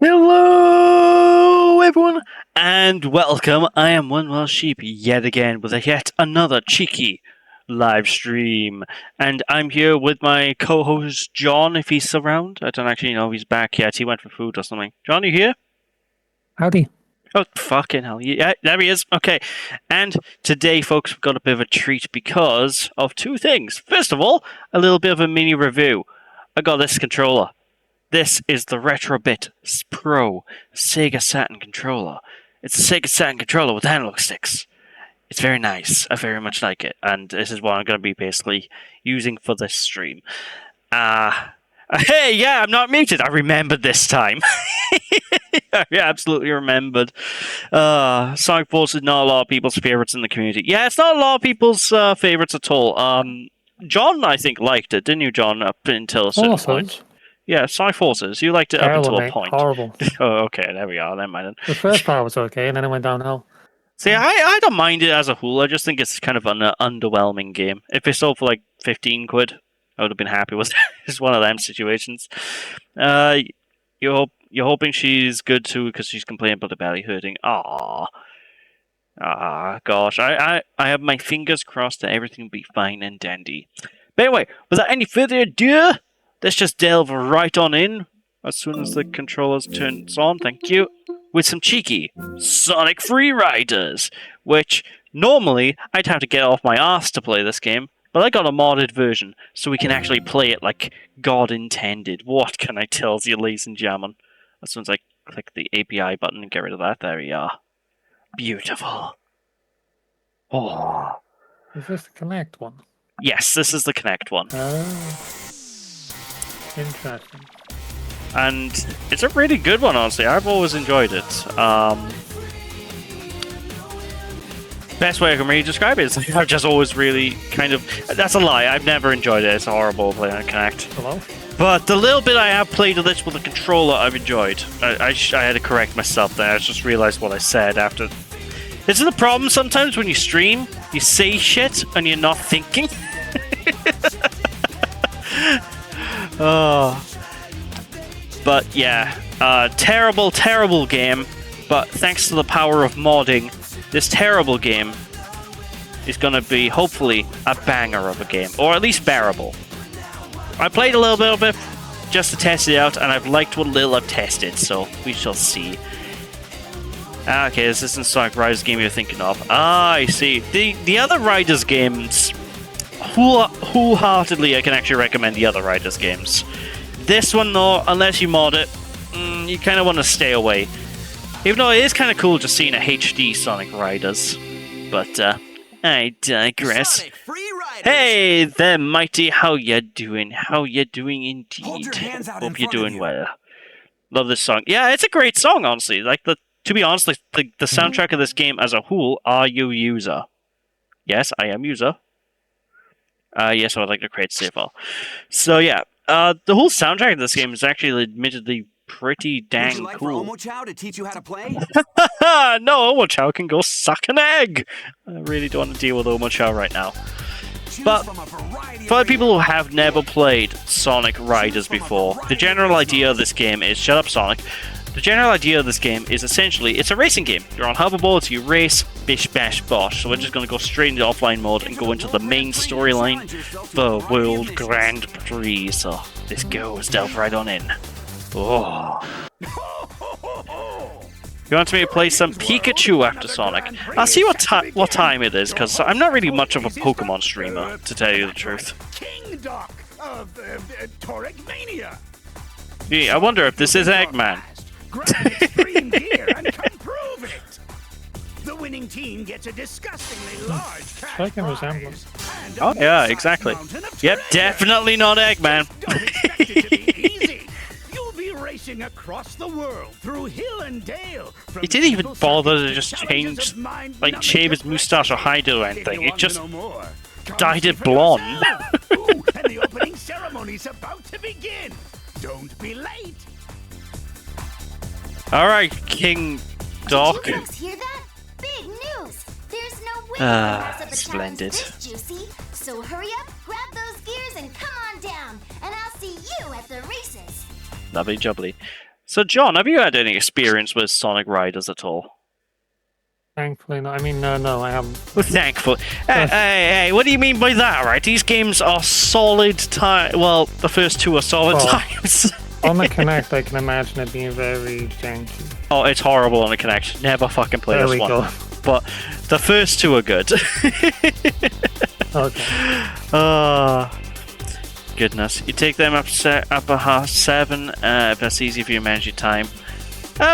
Hello, everyone, and welcome. I am One Wild Sheep yet again with yet another cheeky live stream, and I'm here with my co-host John. If he's around, I don't actually know if he's back yet. He went for food or something. John, you here? Howdy. Oh, fucking hell! Yeah, there he is. Okay, and today, folks, we've got a bit of a treat because of two things. First of all, a little bit of a mini review. I got this controller. This is the Retrobit Pro Sega Saturn controller. It's a Sega Saturn controller with analog sticks. It's very nice. I very much like it. And this is what I'm going to be basically using for this stream. Hey, yeah, I'm not muted. I remembered this time. I absolutely remembered. Sonic Force is not a lot of people's favorites in the community. Yeah, it's not a lot of people's favorites at all. John, I think, liked it, didn't you, John, up until a certain point? Yeah, Sonic Forces. You liked it Terrible, up until mate. a point. Horrible. Oh, okay, there we are. Never mind then. The first part was okay, and then it went downhill. See, I don't mind it as a whole. I just think it's kind of an underwhelming game. If it sold for like 15 quid, I would have been happy with it. It's one of them situations. You're hoping she's good too because she's complaining about the belly hurting. Gosh. I have my fingers crossed that everything will be fine and dandy. But anyway, without any further ado, let's just delve right on in as soon as the controllers turns on, thank you, with some cheeky Sonic Free Riders, which normally I'd have to get off my ass to play this game, but I got a modded version, so we can actually play it like God intended. What can I tell you, ladies and gentlemen? As soon as I click the API button and get rid of that, there we are. Beautiful. Oh. Is this the Kinect one? Yes, this is the Kinect one. Interesting. And it's a really good one, honestly. I've always enjoyed it. Best way I can really describe it is I've just always really kind of... That's a lie. I've never enjoyed it. It's horrible playing on Kinect. Hello? But the little bit I have played of this with a controller, I've enjoyed. I had to correct myself there. I just realized what I said after... Isn't the problem sometimes when you stream, you say shit and you're not thinking? Oh... But yeah, terrible, terrible game. But thanks to the power of modding, this terrible game is going to be, hopefully, a banger of a game. Or at least bearable. I played a little bit of it just to test it out, and I've liked what little I've tested, so we shall see. Okay, this isn't Sonic Riders game you're thinking of. I see. The other Riders games, wholeheartedly I can actually recommend the other Riders games. This one, though, unless you mod it, you kind of want to stay away. Even though it is kind of cool just seeing a HD Sonic Riders. But, I digress. Sonic Free Riders. Hey there, Mighty. How ya doing? How ya doing indeed? Hold your hands out Hope in you're front of doing you. well. Love this song. Yeah, it's a great song, honestly. Like, to be honest, the soundtrack of this game as a whole, are you user? Yes, I am user. Yes, I would like to create a save file. So, yeah. The whole soundtrack of this game is actually admittedly pretty dang Would you like cool. for Omochow to teach you how to play? No, Omochow can go suck an egg! I really don't want to deal with Omochow right now. Choose But from a variety for of the people who have never played Sonic Riders before, the general idea of this game is... Shut up, Sonic. The general idea of this game is essentially, it's a racing game. You're on hoverboards, you race, bish bash bosh. So we're just going to go straight into offline mode and go into the main storyline, the World Grand Prix. So let's go, let's delve right on in. Oh. You want me to play some Pikachu after Sonic? I'll see what time it is, because I'm not really much of a Pokemon streamer, to tell you the truth. King Doc of Toric Mania. Yeah, I wonder if this is Eggman. Grab extreme gear and come prove it. The winning team gets a disgustingly large cash Striking prize. resemblance. And a Oh yeah, mid-sized exactly. mountain of Yep, treasure. definitely not Eggman. Don't expect it to be easy. You'll be racing across the world through hill and dale. from He didn't even simple bother circuits to just challenges change, of mind like, numbing shave his moustache or hide it or If you anything. It want to just know more, come dyed see it for blonde. yourself. Ooh, and the opening ceremony's about to begin. Don't be late. Alright, King Doc. Did you folks hear that? Big news! There's no way Ah, the rest of the splendid. challenge this juicy. So hurry up, grab those gears, and come on down. And I'll see you at the races. Lovely jubbly. So, John, have you had any experience with Sonic Riders at all? Thankfully, no. I mean, no, I haven't. Well, thankful. Hey, what do you mean by that, right? These games are solid time. Well, the first two are solid Oh. times. On the Kinect, I can imagine it being very janky. Oh, it's horrible on the Kinect. Never fucking play There this we one. go. But the first two are good. Okay. Goodness. You take them up a half 7, if that's easy for you to manage your time.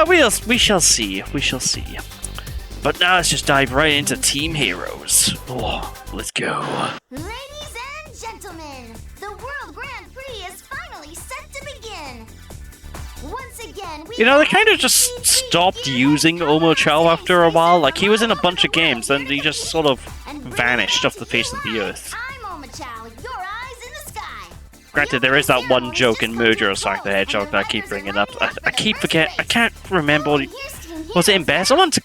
We shall see. We shall see. But now let's just dive right into Team Heroes. Oh, let's go. Ladies and gentlemen, the World Grand Prix is finally set to begin. Once again, we You know, they kind of just stopped using Omo Chow after a while. Like, he was in a bunch of games, then he just sort of vanished off the face of the earth. I'm Omochow, your eyes in the sky. Granted, there is that one joke in Merger of Sonic the Hedgehog that I keep bringing up. I keep forgetting. I can't remember. Was it embezzlement?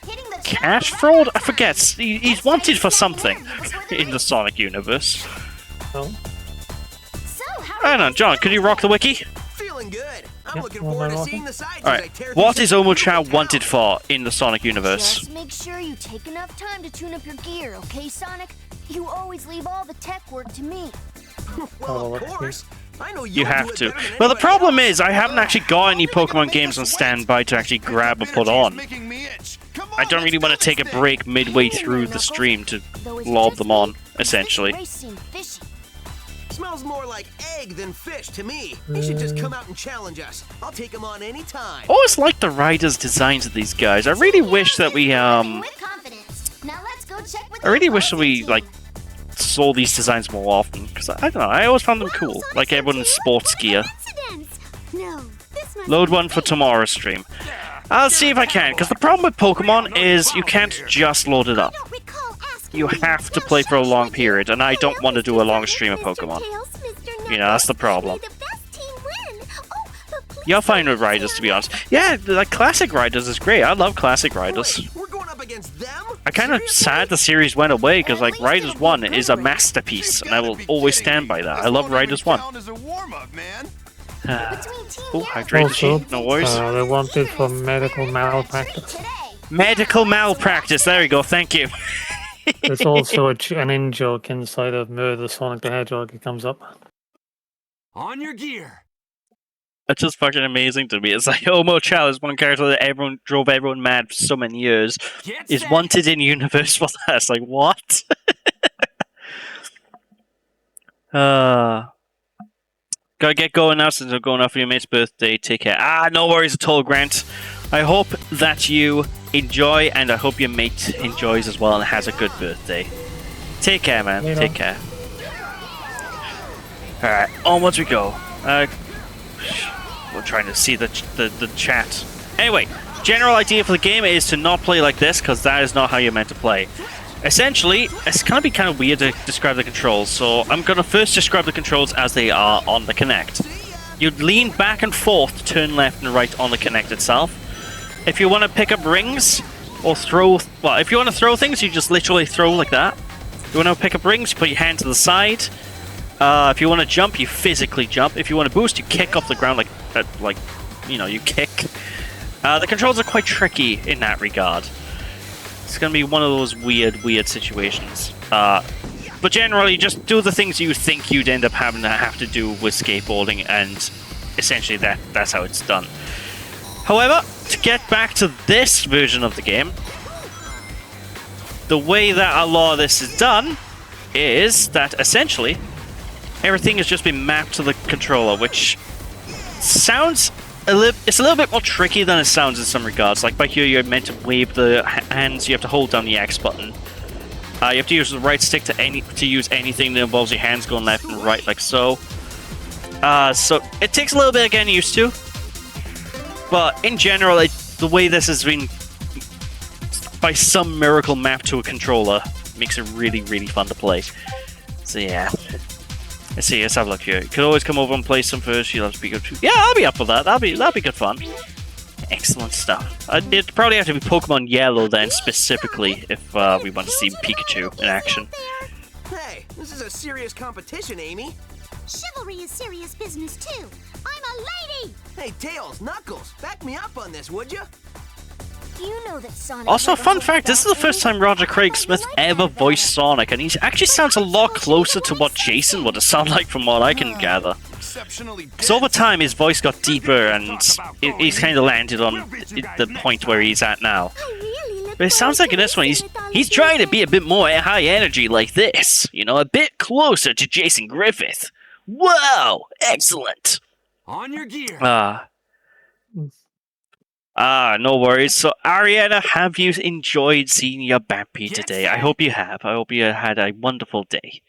Cash fraud? I forget. He's wanted for something in the Sonic universe. So, I don't know, John, could you rock the wiki? Feeling good. I'm Yep, looking well, forward to welcome. seeing the sides as I Alright, tear what these is Omo into Chow town. wanted for in the Sonic universe? Just make sure you take enough time to tune up your gear, okay, Sonic? You always leave all the tech work to me. Well, let's of see. course. I know You you'll have do it to. better than Well, the anybody problem else. is, I haven't actually got any Pokemon games on standby to actually grab or put on. I don't really want to take a break midway through the stream to Though it's lob just them me, on, this essentially. race seemed fishy. Smells more like egg than fish to me. They should just come out and challenge us. I'll take them on any time. I always like the riders' designs of these guys. I really wish that we, With confidence. Now let's go check with I really the wish that we, team. like, saw these designs more often, because I don't know, I always found them cool. Like everyone in sports gear. No, this must Load be one for fake. tomorrow's stream. I'll see if I can, because the problem with Pokemon is you can't just load it up. I don't recall asking You have to play for a long period, and I don't want to do a long stream of Pokemon. You know, that's the problem. You're fine with Riders, to be honest. Yeah, like classic Riders is great. I love classic Riders. Wait, we're going up against them? I kind of sad the series went away because like Riders 1 is a masterpiece, and I will always stand by that. I love Riders 1. As a warm-up, man. Oh, hydrated Also, sheet, no worries. they wanted for medical malpractice. Medical malpractice, there we go, thank you. There's also an in-joke inside of Murder Sonic the Hedgehog. It comes up. On your gear. That's just fucking amazing to me. It's like Omo Chow is one character that everyone drove everyone mad for so many years. Get Is set. wanted in universe for that. It's like, what? Gotta get going now since I'm going off for your mate's birthday. Take care. No worries at all, Grant. I hope that you enjoy, and I hope your mate enjoys as well and has a good birthday. Take care, man. Later. Take care. Alright, onwards we go. We're trying to see the chat. Anyway, general idea for the game is to not play like this, because that is not how you're meant to play. Essentially, it's going to be kind of weird to describe the controls, so I'm going to first describe the controls as they are on the Kinect. You lean back and forth to turn left and right on the Kinect itself. If you want to pick up rings, or throw... Well, if you want to throw things, you just literally throw like that. If you want to pick up rings, you put your hand to the side. If you want to jump, you physically jump. If you want to boost, you kick off the ground like you know, you kick. The controls are quite tricky in that regard. It's going to be one of those weird situations. But generally, just do the things you think you'd end up having to do with skateboarding, and essentially that's how it's done. However, to get back to this version of the game, the way that a lot of this is done is that essentially everything has just been mapped to the controller, which sounds it's a little bit more tricky than it sounds in some regards. Like by here, you're meant to wave the hands. You have to hold down the X button. You have to use the right stick to use anything that involves your hands going left and right, like so. So it takes a little bit of getting used to. But in general, the way this has been, by some miracle, mapped to a controller, makes it really fun to play. So yeah. Let's see, let's have a look here. You could always come over and play some first. You'll have to be good. Yeah, I'll be up for that. That'll be good fun. Excellent stuff. It'd probably have to be Pokemon Yellow then, specifically, if we want to see Pikachu in action. Hey, this is a serious competition, Amy. Chivalry is serious business too. I'm a lady! Hey, Tails, Knuckles, back me up on this, would you? You know that Sonic. Also, never fun holds fact, this is the back first time Roger Craig Smith ever voiced Sonic, and he actually sounds a lot closer to what Jason would have sounded like from what I can gather. Exceptionally So over time, his voice got deeper, and he's kind of landed on the point where he's at now. But it sounds like in this one, he's trying to be a bit more high energy like this. You know, a bit closer to Jason Griffith. Whoa! Excellent! On your gear. No worries. So, Ariana, have you enjoyed seeing your Bambi today? I hope you have. I hope you had a wonderful day.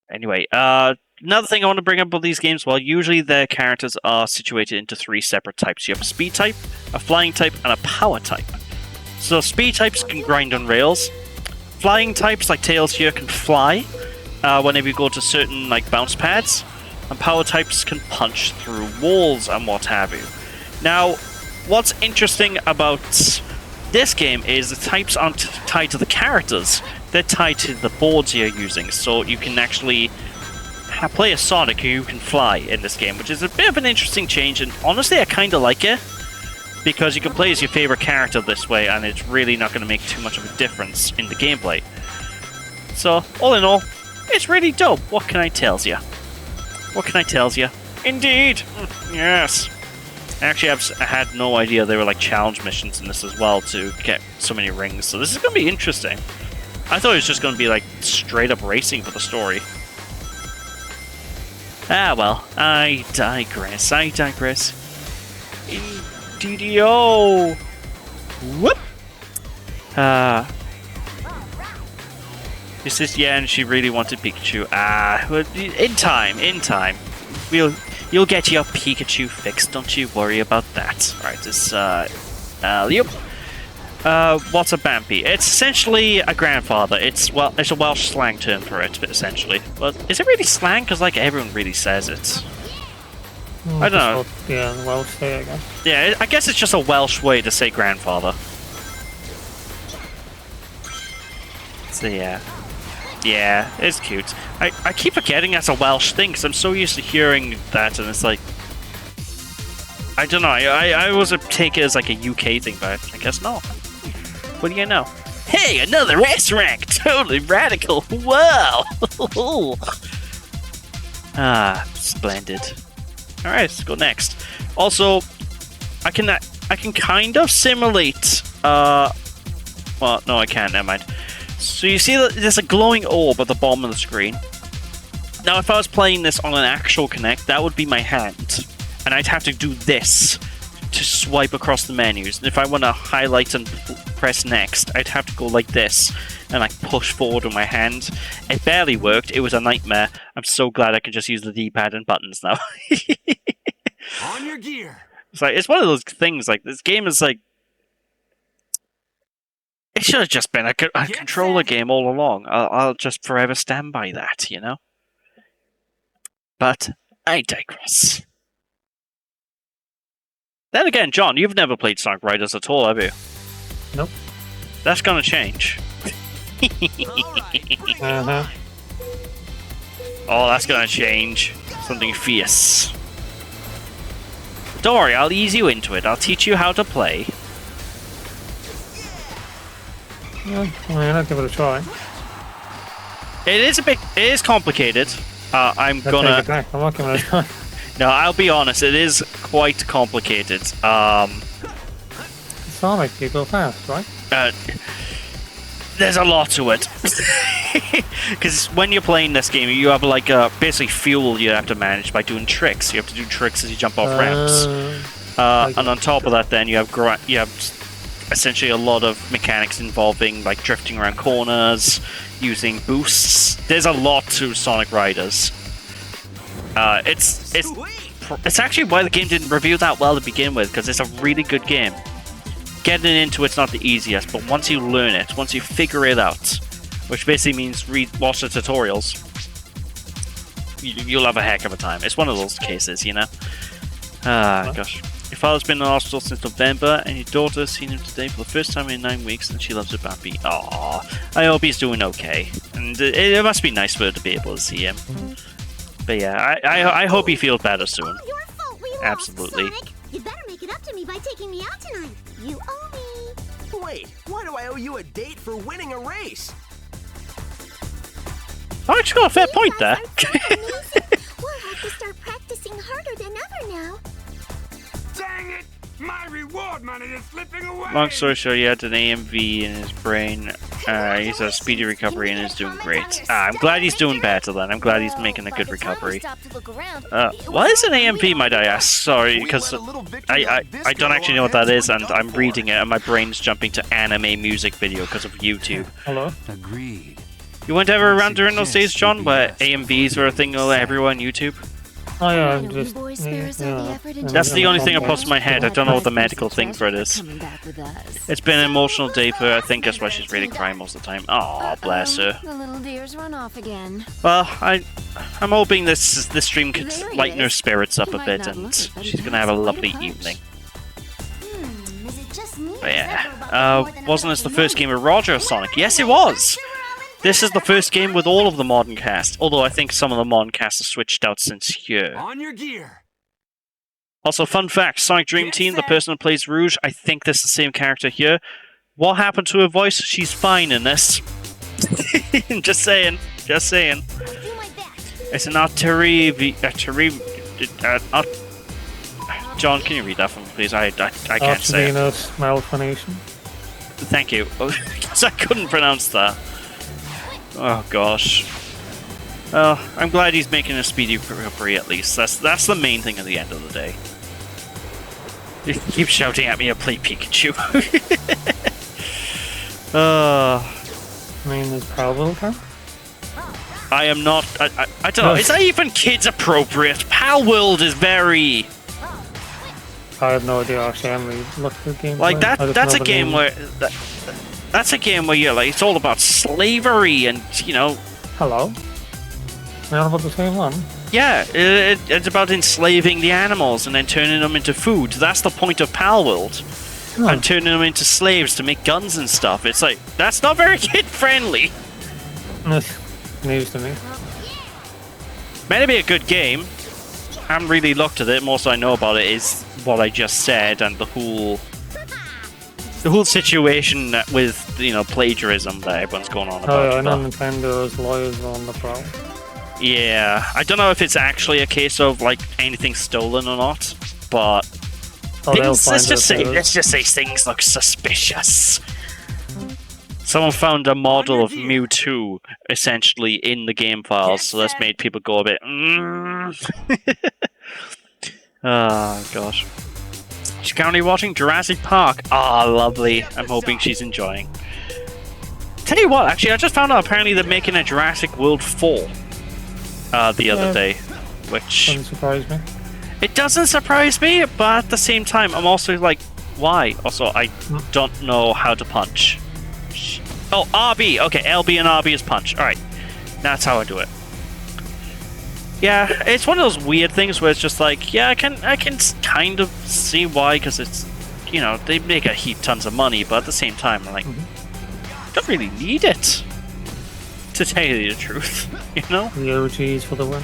Anyway, another thing I want to bring up about these games, well, usually their characters are situated into 3 separate types. You have a speed type, a flying type, and a power type. So speed types can grind on rails. Flying types, like Tails here, can fly whenever you go to certain like bounce pads. And power types can punch through walls and what have you. Now, what's interesting about this game is the types aren't tied to the characters. They're tied to the boards you're using, so you can actually play a Sonic who can fly in this game, which is a bit of an interesting change, and honestly I kind of like it, because you can play as your favorite character this way, and it's really not going to make too much of a difference in the gameplay. So, all in all, it's really dope. What can I tell you? What can I tell you? Indeed! Yes! Actually, I had no idea there were like challenge missions in this as well to get so many rings, so this is going to be interesting. I thought it was just going to be like straight up racing for the story. Ah well, I digress. Indeed-o! Whoop! Is this, yeah, and she really wanted Pikachu. In time. You'll get your Pikachu fixed, don't you worry about that. Alright, this, yep. What's a Bambi? It's essentially a grandfather. It's a Welsh slang term for it, but essentially. But is it really slang? Because, like, everyone really says it. I don't know. Yeah, Welsh way, I guess. Yeah, I guess it's just a Welsh way to say grandfather. So, yeah. Yeah, it's cute. I keep forgetting that's a Welsh thing, because I'm so used to hearing that, and it's like... I don't know, I always take it as like a UK thing, but I guess not. What do you know? Hey, another S rank! Totally radical! Wow! Splendid. Alright, let's go next. Also, I can kind of simulate... well, no I can't, never mind. So you see that there's a glowing orb at the bottom of the screen. Now, if I was playing this on an actual Kinect, that would be my hand. And I'd have to do this to swipe across the menus. And if I want to highlight and press next, I'd have to go like this and like push forward with my hand. It barely worked. It was a nightmare. I'm so glad I can just use the D-pad and buttons now. On your gear. It's one of those things, like, this game is like... It should have just been a controller game all along. I'll just forever stand by that, you know? But I digress. Then again, John, you've never played Sonic Riders at all, have you? Nope. That's gonna change. Uh-huh. Oh, that's gonna change. Something fierce. Don't worry, I'll ease you into it. I'll teach you how to play. Yeah, I mean, I'll give it a try. It is complicated. I'm I'm not giving it a try. No, I'll be honest, it is quite complicated. Sonic, you go fast, right? There's a lot to it. Because when you're playing this game, you have like basically fuel you have to manage by doing tricks. You have to do tricks as you jump off ramps. And on top of that, then you have essentially a lot of mechanics involving like drifting around corners, using boosts. There's a lot to Sonic Riders. It's actually why the game didn't review that well to begin with, because it's a really good game. Getting into it's not the easiest, but once you learn it, once you figure it out, which basically means watch the tutorials, you'll have a heck of a time. It's one of those cases, you know? Ah, gosh. Your father's been in the hospital since November, and your daughter has seen him today for the first time in 9 weeks, and she loves her puppy. Aww. I hope he's doing okay. And it must be nice for her to be able to see him. But yeah, I hope he feels better soon. All your fault we lost, Absolutely. Sonic. You'd better make it up to me by taking me out tonight. You owe me. Wait, why do I owe you a date for winning a race? Oh, she's got a fair point there. We'll have to start practicing harder than ever now. Dang it! My reward money is slipping away! Long story short, he had an AMV in his brain. He's a speedy recovery and is doing great. I'm glad he's doing better then. I'm glad he's making a good recovery. What is an AMV, might I ask? Sorry, because I don't actually know what that is, and I'm reading it, and my brain's jumping to anime music video because of YouTube. Hello? Agreed. You went ever around during those days, John, where AMVs were a thing everywhere on YouTube? Oh yeah, I'm Finally, just... boy spares all the effort into That's the only thing that something pops in my head. I don't know what the medical thing for it is. coming back with us. It's been an emotional day for her. I think that's why she's really crying most of the time. Aw, bless her. The little deer's run off again. Well, I'm hoping this stream could There he lighten her is. spirits up He a might bit, not and look it, but he she's gonna have a has quite a lovely punch. evening. Is it just me? But yeah, wasn't this the first game with Roger or Sonic? Yes, it was! This is the first game with all of the modern cast, although I think some of the modern cast have switched out since here. On your gear. Also, fun fact, Sonic Dream Team, the person who plays Rouge, I think this is the same character here. What happened to her voice? She's fine in this. Just saying. Just saying. It's an John, can you read that for me, please? I can't say it. Venus malformation. Thank you. Because I couldn't pronounce that. Oh gosh. I'm glad he's making a speedy recovery at least. That's the main thing at the end of the day. He keeps shouting at me to play Pikachu. I mean, there's Playable count? I am not. I don't know. Is that even kids appropriate? Pal World is very. I have no idea actually. I haven't really looked at the game. Like that's a game where that's a game where you're like it's all about slavery and you know. Hello? Not about the same one. Yeah, it's about enslaving the animals and then turning them into food. That's the point of Pal World. Oh. And turning them into slaves to make guns and stuff. It's like that's not very kid friendly. News to me. Meant to be a good game. Haven't really looked at it. Most I know about it is what I just said and the whole situation with plagiarism that everyone's going on about. Oh yeah, I know but- Nintendo's lawyers are on the prowl. Yeah, I don't know if it's actually a case of like anything stolen or not, but Oh, they'll things, find let's just say things look suspicious. Someone found a model of Mewtwo essentially in the game files, so that's made people go a bit. Oh gosh. She's currently watching Jurassic Park. Ah, lovely. I'm hoping she's enjoying. Tell you what, actually, I just found out apparently they're making a Jurassic World 4 the other day, which Doesn't surprise me. it doesn't surprise me, but at the same time, I'm also like, why? Also, I don't know how to punch. Oh, RB. Okay, LB and RB is punch. All right, that's how I do it. Yeah, it's one of those weird things where it's just like, yeah, I can kind of see why, because it's, they make a heap tons of money, but at the same time, I'm like, don't really need it. To tell you the truth, The OGs for the win.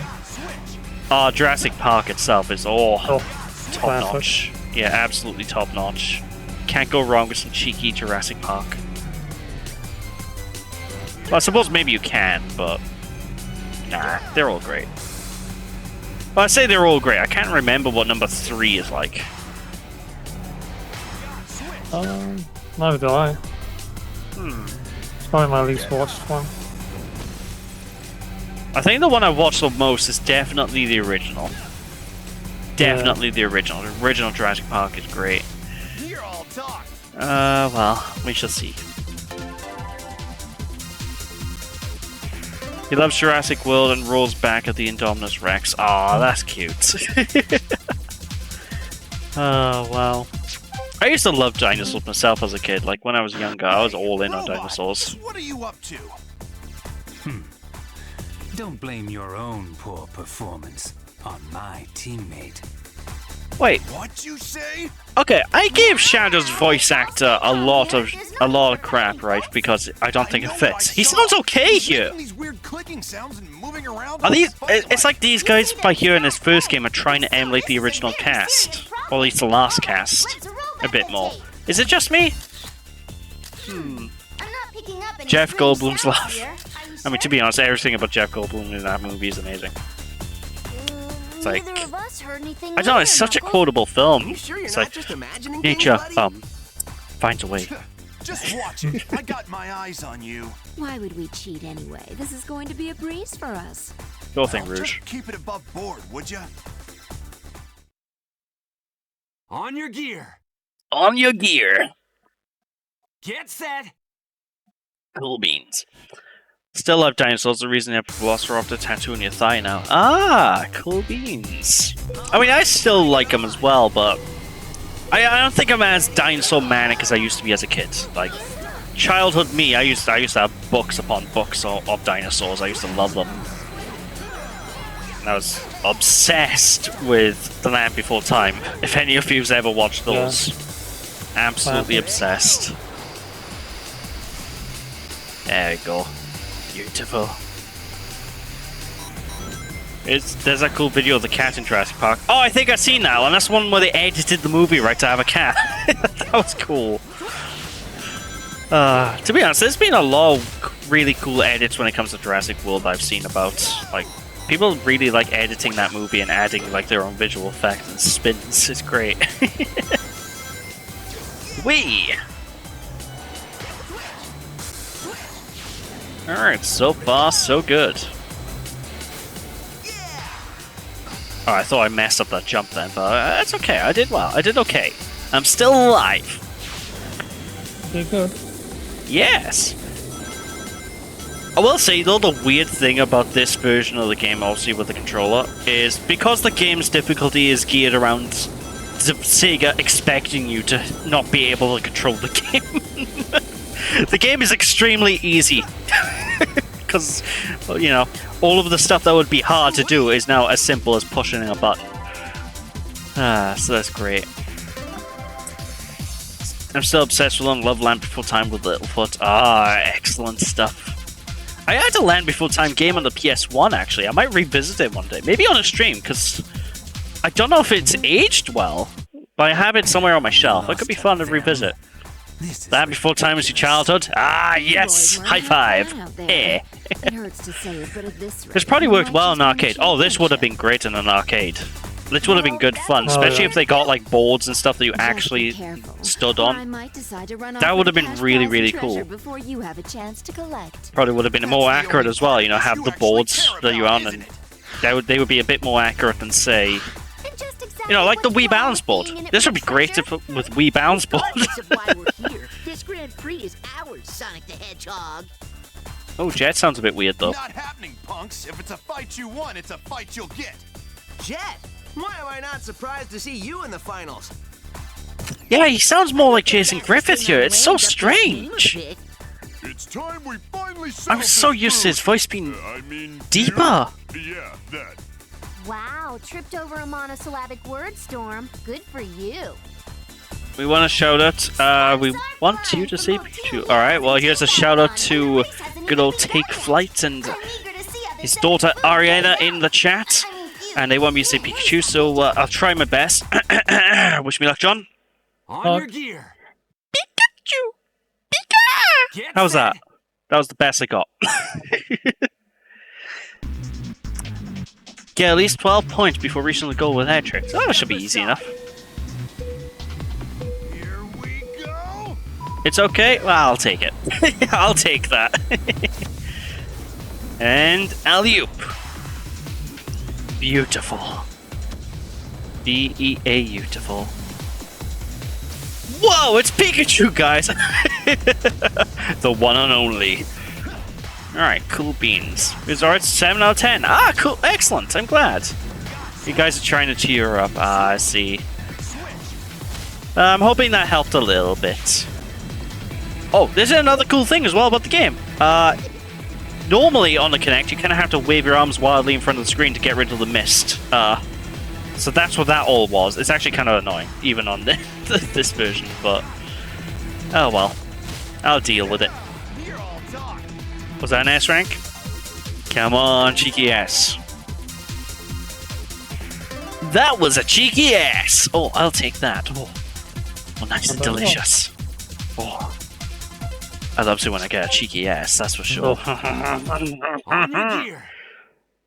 Jurassic Park itself is top classic. notch. Yeah, absolutely top notch. Can't go wrong with some cheeky Jurassic Park. Well, I suppose maybe you can, but nah, they're all great. Well, I say they're all great. I can't remember what number 3 is like. Neither do I. It's probably my least watched one. I think the one I watched the most is definitely the original. Definitely the original. The original Jurassic Park is great. You're all talk. Well, we shall see. He loves Jurassic World and rolls back at the Indominus Rex. Aw, that's cute. Oh, wow. I used to love dinosaurs myself as a kid. Like, when I was younger, I was all in on dinosaurs. What are you up to? Don't blame your own poor performance on my teammate. Wait. What you say? Okay, I gave Shadow's voice actor a lot of crap, right? Because I don't think it fits. He sounds okay here. These weird clicking sounds and moving around. Are these? It's like these guys by here in this first game are trying to emulate the original cast, or at least the last cast, a bit more. Is it just me? Jeff Goldblum's laugh. I mean, to be honest, everything about Jeff Goldblum in that movie is amazing. It's like, Neither of us heard anything I don't know, it's weird, such a Knuckles. quotable film. You sure you're It's not like just imagining nature, things, buddy? finds a way. Just watch it. I got my eyes on you. Why would we cheat anyway? This is going to be a breeze for us. Go thing, Now, Rouge. just keep it above board, would ya? On your gear. On your gear. Get set. Cool beans. Still love dinosaurs, the reason you have a Velociraptor tattoo on your thigh now. Ah, cool beans. I mean, I still like them as well, but I don't think I'm as dinosaur manic as I used to be as a kid. Like, childhood me, I used to have books upon books of dinosaurs. I used to love them. And I was obsessed with The Land Before Time. If any of you've ever watched those. Absolutely obsessed. There we go. Beautiful. There's that cool video of the cat in Jurassic Park. Oh, I think I've seen that one. That's one where they edited the movie right to have a cat. That was cool. To be honest, there's been a lot of really cool edits when it comes to Jurassic World I've seen about. Like, people really like editing that movie and adding like their own visual effects and spins. It's great. Whee! Alright, so far, so good. Oh, I thought I messed up that jump then, but that's okay. I did well. I did okay. I'm still alive. You're good. Yes. I will say, though, the weird thing about this version of the game, obviously with the controller, is because the game's difficulty is geared around Sega expecting you to not be able to control the game. The game is extremely easy. Because, well, you know, all of the stuff that would be hard to do is now as simple as pushing a button. So that's great. I'm still obsessed with Long Love Land Before Time with Littlefoot. Excellent stuff. I had a Land Before Time game on the PS1, actually. I might revisit it one day. Maybe on a stream, because I don't know if it's aged well, but I have it somewhere on my shelf. It could be fun to revisit. Land Before Time was your childhood? Yes! High five! Yeah. It hurts to say it, but at this rate, This probably you worked might well in just an arcade. finish Oh, your this would have friendship. been great in an arcade. This would have been good fun, especially if they got like boards and stuff that you Just be actually careful, stood or I on. might decide to run That off would with have a been cash really, prize and really treasure cool. Before you have a chance to collect. Probably would have been more accurate as well, you know, have the boards that you're on, and they would be a bit more accurate than, say, And just exactly you know, like the what's Wii wrong Balance with board. being in it This for would be the great treasure? if with Wii Balance board. Regardless of why we're here, this Grand Prix is ours, Sonic the Hedgehog. Oh, Jet sounds a bit weird though. Not happening, punks. If it's a fight you want, it's a fight you'll get. Jet, why am I not surprised to see you in the finals? Yeah, he sounds more like Jason Griffith here. It's so strange. It's time we finally I'm so used to his voice being deeper. Yeah, that. Wow, tripped over a monosyllabic word storm. Good for you. We want a shout out. We want you to say Pikachu. Alright, well, here's a shout out to good old Take Flight and his daughter Ariana in the chat. And they want me to say Pikachu, so I'll try my best. Wish me luck, John. On your gear. Pikachu! Get How's set. that? That was the best I got. Get at least 12 points before reaching the goal with air tricks. Oh, that should be easy enough. Here we go. It's okay. Well, I'll take it. I'll take that. And alley-oop. Beautiful. beautiful. Whoa, it's Pikachu, guys! The one and only. Alright, cool beans. It's 7 out of 10. Ah, cool. Excellent. I'm glad. You guys are trying to cheer up. Ah, I see. I'm hoping that helped a little bit. Oh, there's another cool thing as well about the game. Normally on the Kinect, you kind of have to wave your arms wildly in front of the screen to get rid of the mist. So that's what that all was. It's actually kind of annoying, even on this version, but oh well. I'll deal with it. You're all talk. Was that an S rank? Come on, cheeky ass. That was a cheeky ass! Oh, I'll take that. Oh, nice and delicious. Oh. I love it when I get a cheeky ass, that's for sure. On your gear.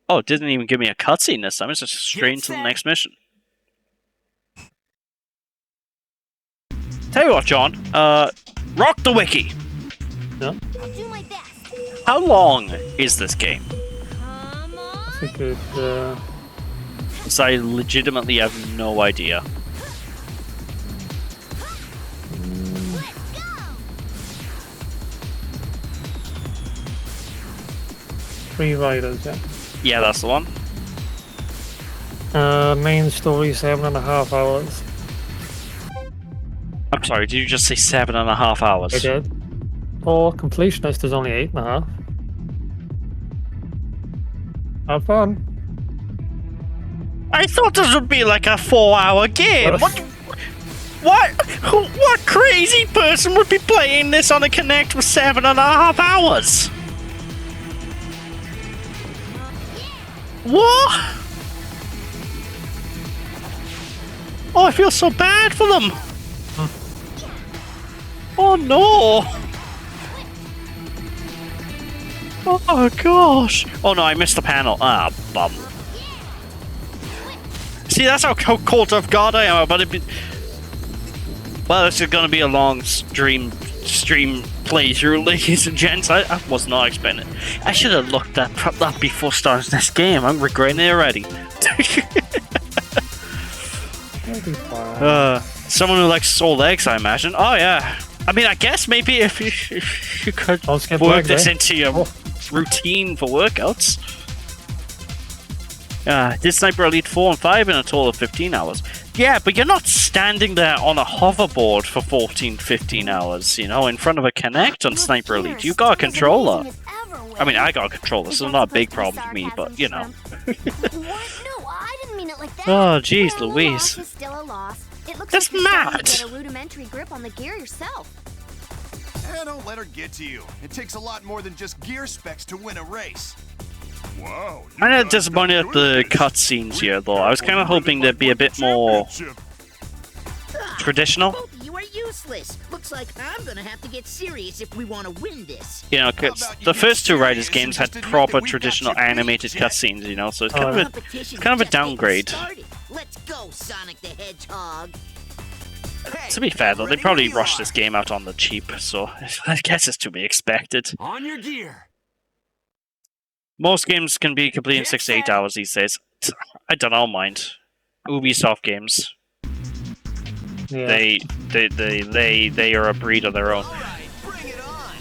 Oh, it didn't even give me a cutscene this time. It's just straight into the next mission. Tell you what, John. Rock the wiki. Yeah. I'll do my best. How long is this game? Come on. I think it. Because I legitimately have no idea. Let's go. 3 riders, yeah. Yeah, that's the one. Main story 7.5 hours. I'm sorry, did you just say 7.5 hours? I did. For completionist is only 8.5. Have fun. I thought this would be like a 4-hour game. What crazy person would be playing this on a Kinect for 7.5 hours? What? Oh, I feel so bad for them. Oh no. Oh gosh. Oh no, I missed the panel. Ah, bum. See, that's how caught off guard I am about it. Well, this is gonna be a long stream playthrough, ladies and gents. I was not expecting it. I should have looked at that before starting this game. I'm regretting it already. That'll be fine. Someone who likes sold eggs, I imagine. Oh yeah. I mean, I guess maybe if you could Let's get work back this there. into your routine for workouts. Did Sniper Elite 4 and 5 in a total of 15 hours. Yeah, but you're not standing there on a hoverboard for 14, 15 hours, you know, in front of a Kinect on Sniper Elite. You got a controller. I mean, I got a controller, so it's not a big problem to me, but, you know. What? No, I didn't mean it like that. Oh, jeez Well, a Louise. loss is still a loss. It looks That's like you're starting mad. to get a rudimentary grip on the gear yourself. Don't let her get to you. It takes a lot more than just gear specs to win a race. Wow. I'm not disappointed at the cutscenes here, though. I was kind of hoping there'd be a bit more traditional. Both of you are useless. Looks like I'm gonna have to get serious if we want to win this. You know, because the first two Riders games had proper traditional animated cutscenes, you know, so it's kind of a Competition's kind of a just getting downgrade. started. Let's go, Sonic the Hedgehog. To be fair, though, they probably rushed this game out on the cheap, so I guess it's to be expected. On your gear. Most games can be completed in 6 to 8 hours these days. I don't know, mind. Ubisoft games, Yeah. they are a breed of their own. Alright, bring it on.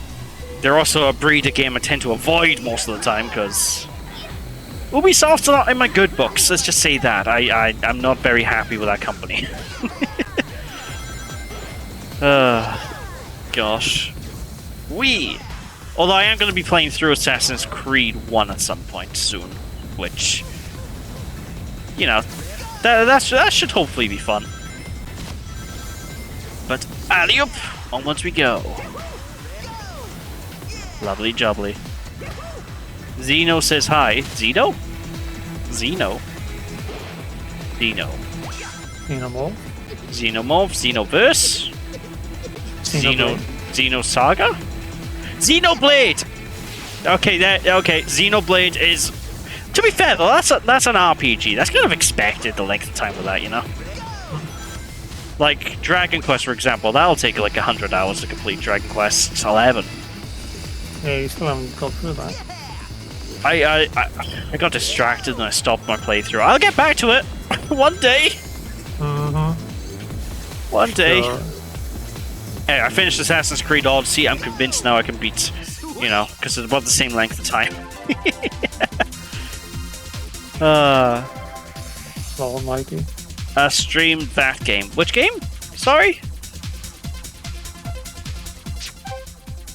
They're also a breed of game I tend to avoid most of the time, because Ubisoft's not in my good books, let's just say that. I'm not very happy with that company. Gosh. Although I am going to be playing through Assassin's Creed 1 at some point soon, which, you know, that should hopefully be fun. But alley-oop, onwards we go. Lovely jubbly. Zeno says hi. Zeno? Zeno? Dino. Xenomorph. Xenomorph? Xenoverse? Xenoblade. Xenosaga? Xenoblade! Okay, Xenoblade is... To be fair though, that's an RPG. That's kind of expected, the length of time of that, you know? Like, Dragon Quest, for example, that'll take like 100 hours to complete Dragon Quest 11. Yeah, you still haven't got through that. I got distracted and I stopped my playthrough. I'll get back to it! One day! One day. Sure. Hey, I finished Assassin's Creed Odyssey. I'm convinced now I can beat, you know, because it's about the same length of time. Almighty. Streamed that game. Which game? Sorry?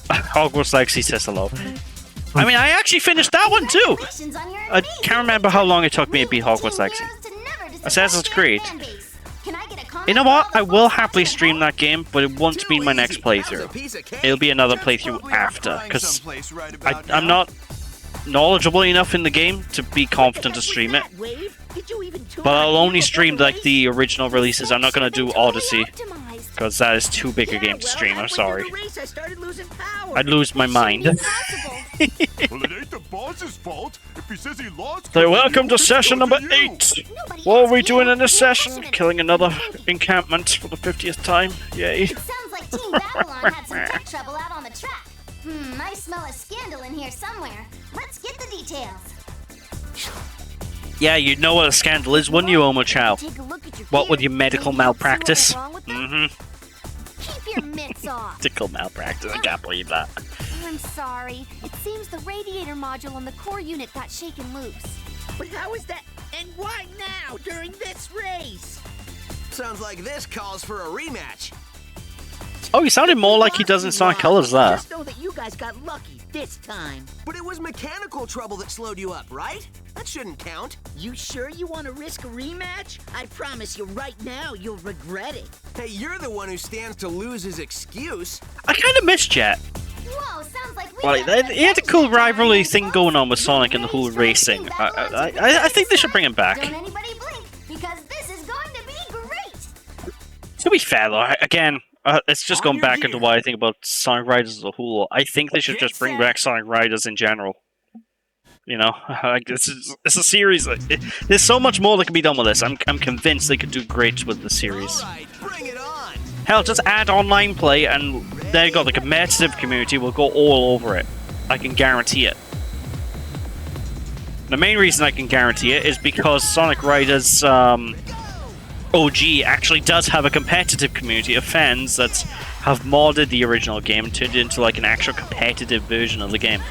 Hogwarts Legacy says hello. I mean, I actually finished that one too! Congratulations on your I can't remember how long it took me to beat Hogwarts Team Legacy. Heroes to never Assassin's Creed. Can I get a comment You know what? from all I the will folks happily watching stream at that game, but it won't be my next playthrough. It'll be another playthrough after, because I'm not knowledgeable enough in the game to be confident to stream it. But I'll only stream like the original releases. I'm not gonna do Odyssey, because that is too big a game to stream. I'm sorry. I'd lose my mind. Well, it ain't the boss's fault. If he says he lost. So welcome to session number 8. What are we doing in this session? Killing another encampment for the 50th time. Yay. It sounds like Team Babylon had some tech trouble out on the track. I smell a scandal in here somewhere. Let's get the details. Yeah, you'd know what a scandal is, wouldn't you, Omo Chow? Take a look at your What gear. with your medical Maybe you'll see what malpractice? is wrong with them. Mm-hmm. Keep your mitts off. Medical malpractice, I can't believe that. I'm sorry. It seems the radiator module on the core unit got shaken loose. But how is that? And why now, during this race? Sounds like this calls for a rematch. Oh, he sounded more like he does in Sonic Colors there. Just know that you guys got lucky this time. But it was mechanical trouble that slowed you up, right? That shouldn't count. You sure you want to risk a rematch? I promise you right now, you'll regret it. Hey, you're the one who stands to lose his excuse. I kind of miss Jet. Whoa, sounds like we Like, got he had a cool adventure time. rivalry thing going on with Sonic and the whole racing. I think they should bring him back. Don't anybody blink, because this is going to be great. To be fair, though, again, it's just going back into what I think about Sonic Riders as a whole. I think they should just bring back Sonic Riders in general. You know, like, it's a series. There's so much more that can be done with this. I'm convinced they could do great with the series. All right, bring it on. Hell, just add online play, and they got the competitive community will go all over it. I can guarantee it. The main reason I can guarantee it is because Sonic Riders OG actually does have a competitive community of fans that have modded the original game and turned it into like an actual competitive version of the game.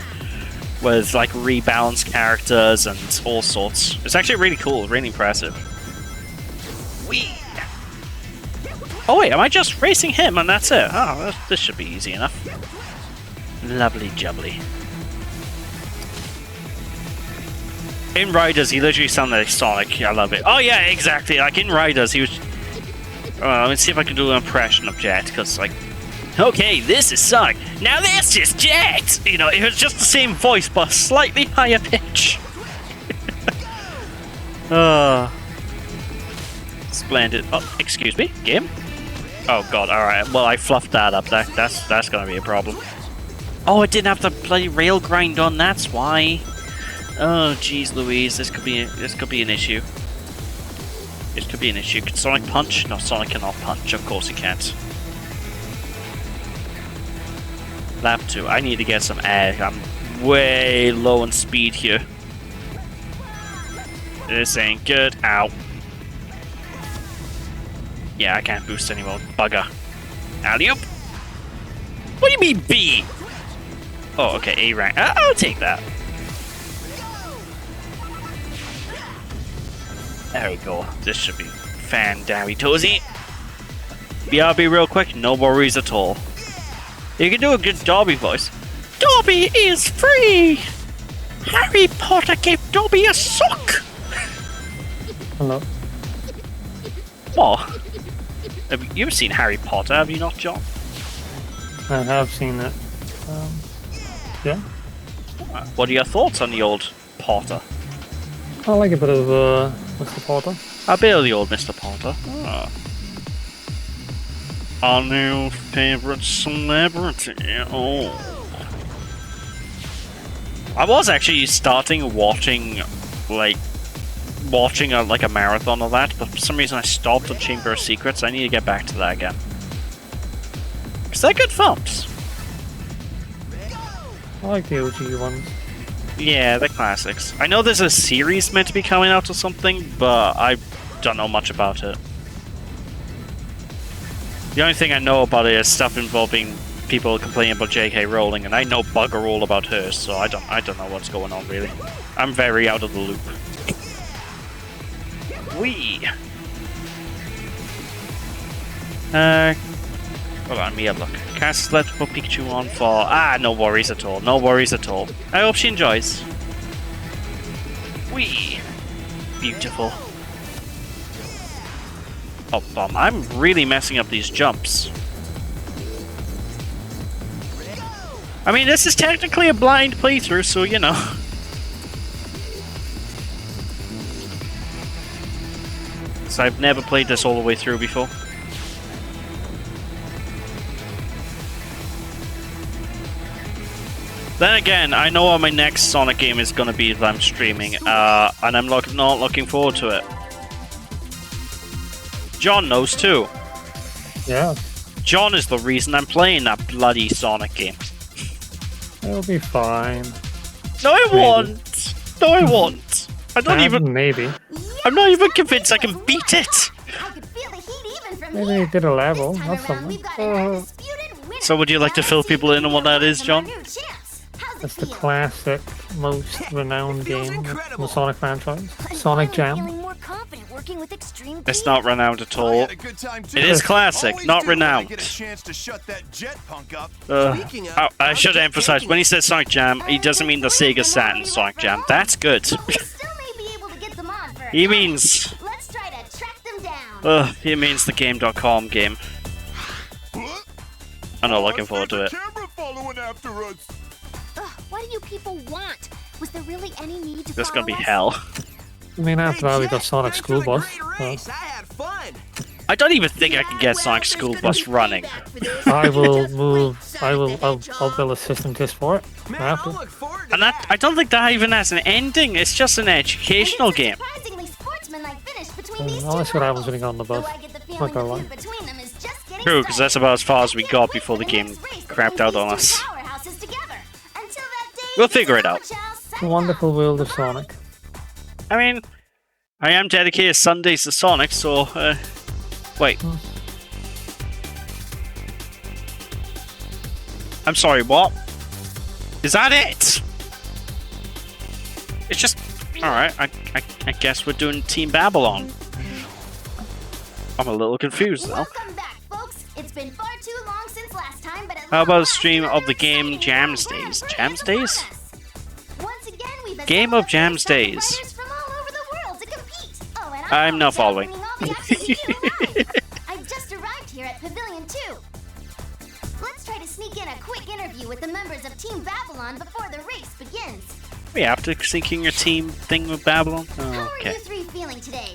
With like rebalanced characters and all sorts. It's actually really cool, really impressive. Whee! Oh wait, am I just racing him and that's it? Oh, this should be easy enough. Lovely jubbly. In Riders, he literally sounded like Sonic. I love it. Oh yeah, exactly. Like in Riders, he was... let me see if I can do an impression of Jet, because like... Okay, this is Sonic. Now this is Jet! You know, it was just the same voice, but slightly higher pitch. Splendid. Oh, excuse me? Game? Oh god, alright. Well, I fluffed that up. That's gonna be a problem. Oh, I didn't have the bloody rail grind on, that's why. Oh, jeez Louise, this could be an issue. This could be an issue. Can Sonic punch? No, Sonic cannot punch. Of course he can't. Lap 2. I need to get some air. I'm way low on speed here. This ain't good. Ow. Yeah, I can't boost anymore. Bugger. Alley-oop. What do you mean B? Oh, okay, A rank. I'll take that. There we go. This should be fan-dammy-tozy. BRB real quick. No worries at all. You can do a good Dobby voice. Dobby is free! Harry Potter gave Dobby a sock! Hello. What? Have you ever seen Harry Potter, have you not, John? I have seen it. Yeah. What are your thoughts on the old Potter? I like a bit of Mr. Potter. A bit of the old Mr. Potter. Oh. Our new favorite celebrity. Oh. I was actually starting watching a marathon of that, but for some reason I stopped on Chamber of Secrets. I need to get back to that again. Because they're good films. I like the OG ones. Yeah, they're classics. I know there's a series meant to be coming out or something, but I don't know much about it. The only thing I know about it is stuff involving people complaining about J.K. Rowling, and I know bugger all about her, so I don't know what's going on really. I'm very out of the loop. Wee. Hold on, let me have a look. Cast Let's put Pikachu on for... no worries at all. No worries at all. I hope she enjoys. Wee. Beautiful. Oh, bomb. I'm really messing up these jumps. I mean, this is technically a blind playthrough, so you know. So I've never played this all the way through before. Then again, I know what my next Sonic game is going to be if I'm streaming, and I'm not looking forward to it. John knows too. Yeah, John is the reason I'm playing that bloody Sonic game. it'll be fine. No, I Maybe. won't. No, I won't. I don't even. Maybe. I'm not even convinced I can beat it. I could feel the heat even from Maybe here. you did a level. This time That's around, something. we've got an undisputed winner. So would you like to fill people in on what that is, John? It's the classic, most renowned feels game in the incredible. Sonic franchise. Sonic Jam. Feeling more confident working with extreme It's not renowned at I all. had a good time too. It is classic, Always not do when I renowned. get a chance to shut that jet punk up. Speaking of, I should how's emphasize, that when he says Sonic Jam, he doesn't mean the Sega Saturn Sonic Jam. That's good. We still may be able to get them on for a He fight. means... Let's try to track them down. He means the Game.com game. What? I'm not looking forward to it. Camera following after us. Ugh, what do you people want? Was there really any need to This is gonna be follow us? hell. I mean, Hey, after that, we got Jet, Sonic thanks School for the Bus. great So race. I had fun. I don't even think I can get Sonic School Bus running. I will move. I'll build a system just for it. Man, I have I'll to. look forward to And that, I don't think that even has an ending. It's just an educational And it's a game. surprisingly sportsmanlike finish between these Well, two that's what happens when rivals. you go on the bus. Though I get the feeling Not gonna the lie. feud between them is just getting True, because that's started. about as far as we Can't got wait before for the game next race crapped between out on these two us. powerhouses together. Until that day, We'll this is figure it out. Coach Al The signing wonderful off. world of Goodbye. Sonic. I mean, I am dedicated Sundays to Sonic, so, wait. I'm sorry, what? Is that it? It's just... Alright, I guess we're doing Team Babylon. I'm a little confused now. Welcome back, folks. It's been far too long since last time, but How about a stream of the game Jams Days? Jams Days? Once again, we've Game of Jams Days. fighters from all over the world to compete. Oh, and I'm not following. all the action to you live. I've just arrived here at Pavilion 2. Let's try to sneak in a quick interview with the members of Team Babylon before the race begins. We have to sync in your team thing with Babylon? How Oh, are okay. you three feeling today?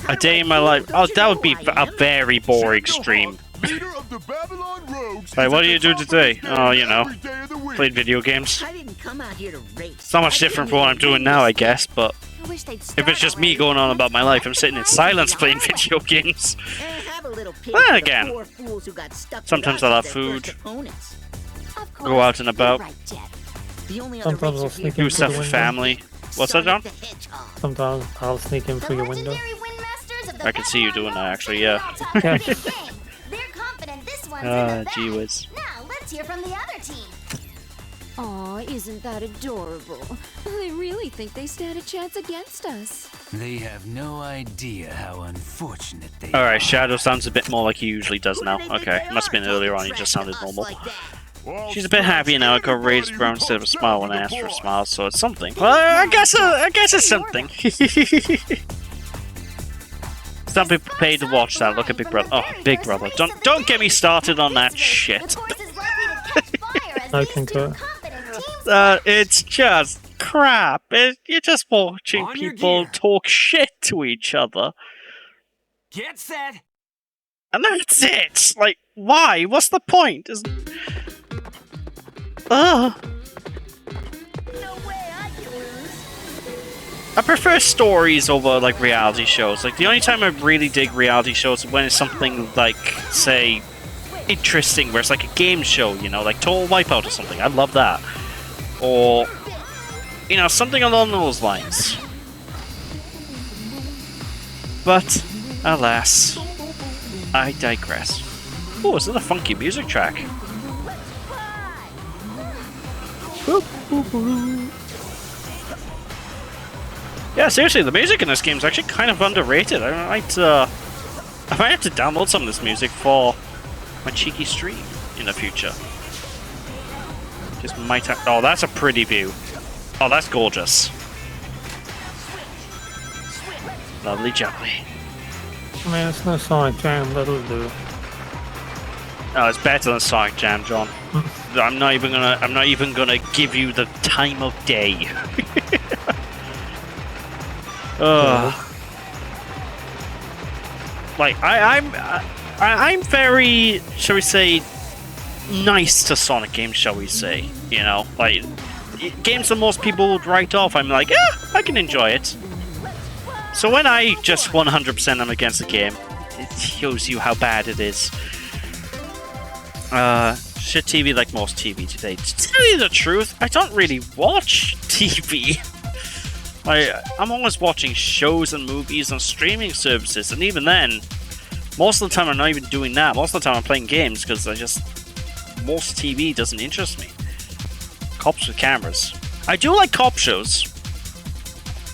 A day in my life. Oh, that would be a very boring stream. Leader of the Babylon Rogues. Like, is what at do you the do top of today? his game Oh, you know, every day of the week. played video games. I didn't come out here to race. It's not much different from what I'm doing now, I guess, but I wish they'd if it's just me going on about my life, I'm sitting in silence playing video games. Have a little pity Then for the again, poor fools who got stuck with sometimes us I'll as have their first food. opponents. Of course, Go out and you're about. right, Jet. The only other Sometimes I'll racer sneak here in Do through stuff the with window. family. What's that, John? the Hedgehog. Sometimes I'll sneak in The through your window. legendary Windmasters of the I can see you Babylon doing that, Rogues actually, are yeah. now top of the big game. They're confident this one's in the bag. Gee whiz. Now let's hear from the other team. Aw, isn't that adorable? They really think they stand a chance against us. They have no idea how unfortunate they Alright, are. Shadow sounds a bit more like he usually does Who now. do they think Okay, they must have are, been earlier on, he talking just trash sounded to us normal. like that? Well, She's a bit happy now. I got raised everybody brown instead of a votes smile when I down asked the for a board. smile, so it's something. Well, I guess it's something. Some people pay to watch that. Look at Big Brother. Oh, Big Brother. Don't get me started on that shit. The course is likely to catch fire as I these two concur. confident teams It's just crap. You're just watching On your people gear. talk shit to each other. Get set. And that's it. Like, why? What's the point? Ugh. No way I can lose. I prefer stories over like reality shows. Like the only time I really dig reality shows is when it's something like, say, interesting, where it's like a game show, you know, like Total Wipeout or something. I love that. Or, you know, something along those lines. But, alas, I digress. Oh, is that a funky music track? Boop, boop, boop. Yeah, seriously, the music in this game is actually kind of underrated. I might have to download some of this music for my cheeky stream in the future. Just might have. Oh, that's a pretty view. Oh, that's gorgeous. Lovely jubbly. I mean, it's no Sonic Jam, that'll do. No, it's better than Sonic Jam, John. I'm not even gonna give you the time of day. Like I'm very, shall we say, nice to Sonic games, shall we say? You know, like games that most people would write off. I'm like, yeah, I can enjoy it. So when I just 100% am against the game, it shows you how bad it is. Shit TV like most TV today. To tell you the truth, I don't really watch TV. I'm always watching shows and movies on streaming services, and even then, most of the time I'm not even doing that. Most of the time I'm playing games because most TV doesn't interest me. Cops with cameras. I do like cop shows,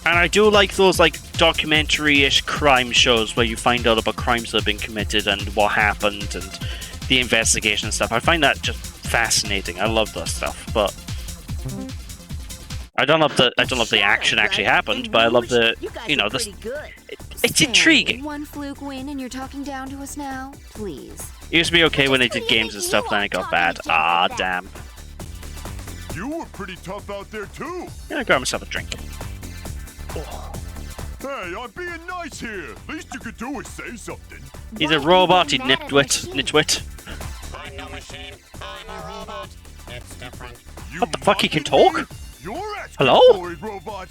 and I do like those like documentary-ish crime shows where you find out about crimes that have been committed and what happened and the investigation and stuff. I find that just fascinating. I love that stuff, but I don't love the action actually happened, but I love the, you know, it's intriguing. One fluke win and you're talking down to us now? Please. It used to be okay when they did games and stuff, then it got bad. Ah, damn. You were pretty tough out there too. Yeah, grab myself a drink. Hey, I'm being nice here. Least you could do is say something. He's a robot, you nitwit. I'm no machine. I'm a robot. It's different. What the fuck, he can talk? Hello? Robot.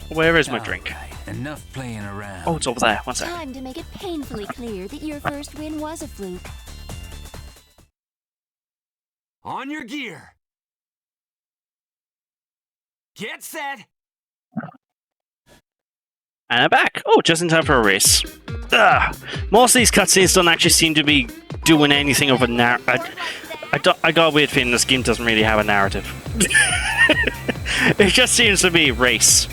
Where is my drink? Right, enough playing around. Oh, it's over there. One sec. Time to make it painfully clear that your first win was a fluke. On your gear. Get set. And I'm back. Oh, just in time for a race. Ugh. Most of these cutscenes don't actually seem to be doing anything of a I got a weird feeling this game doesn't really have a narrative. It just seems to be race.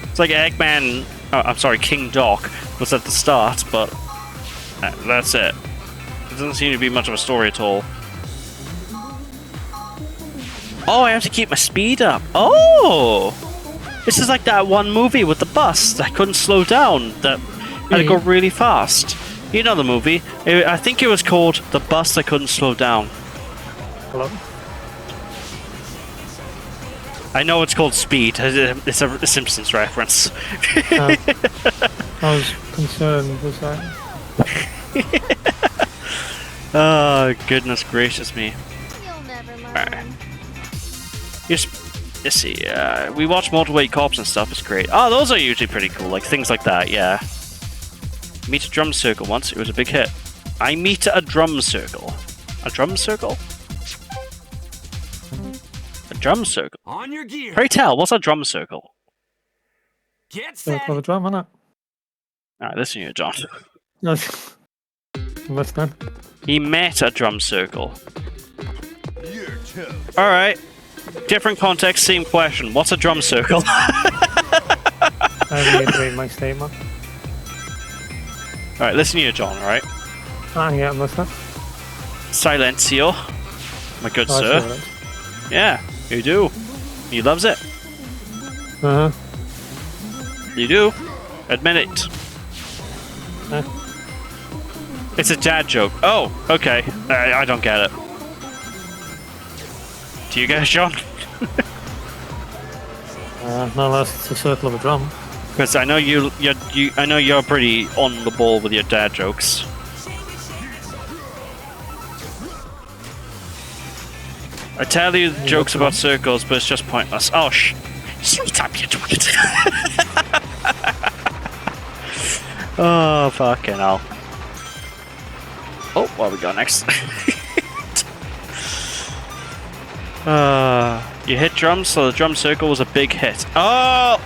It's like Eggman, I'm sorry, King Doc was at the start, but that's it. There doesn't seem to be much of a story at all. Oh, I have to keep my speed up. Oh! This is like that one movie with the bus that couldn't slow down, that had to go really fast. You know the movie. I think it was called The Bus That Couldn't Slow Down. Hello? I know it's called Speed. It's a Simpsons reference. I was concerned with that. Oh, goodness gracious me. You'll never learn. Right. Let's see, we watch Motorway Cops and stuff, it's great. Oh, those are usually pretty cool, like things like that, yeah. Meet a drum circle once, it was a big hit. I meet a drum circle. A drum circle? A drum circle? On your gear. Pray tell, what's a drum circle? Get So set. for the drum, innit? Alright, listen here, John. No. Listening. He met a drum circle. You're tough. Alright. Different context, same question. What's a drum circle? I reiterate my statement. Alright, listen here, John, alright? Ah, yeah, I'm listening. Silencio. My good Oh, sir. sure. Yeah, you do. He loves it. Uh-huh. You do. Admit it. It's a dad joke. Oh, okay. I don't get it. Do you guys, John? Not unless it's a circle of a drum. Because I know I know you're pretty on the ball with your dad jokes. I tell you jokes about circles, but it's just pointless. Oh, shut up, you twit. Oh, fucking hell. Oh, what we got next? You hit drums, so the drum circle was a big hit. Oh!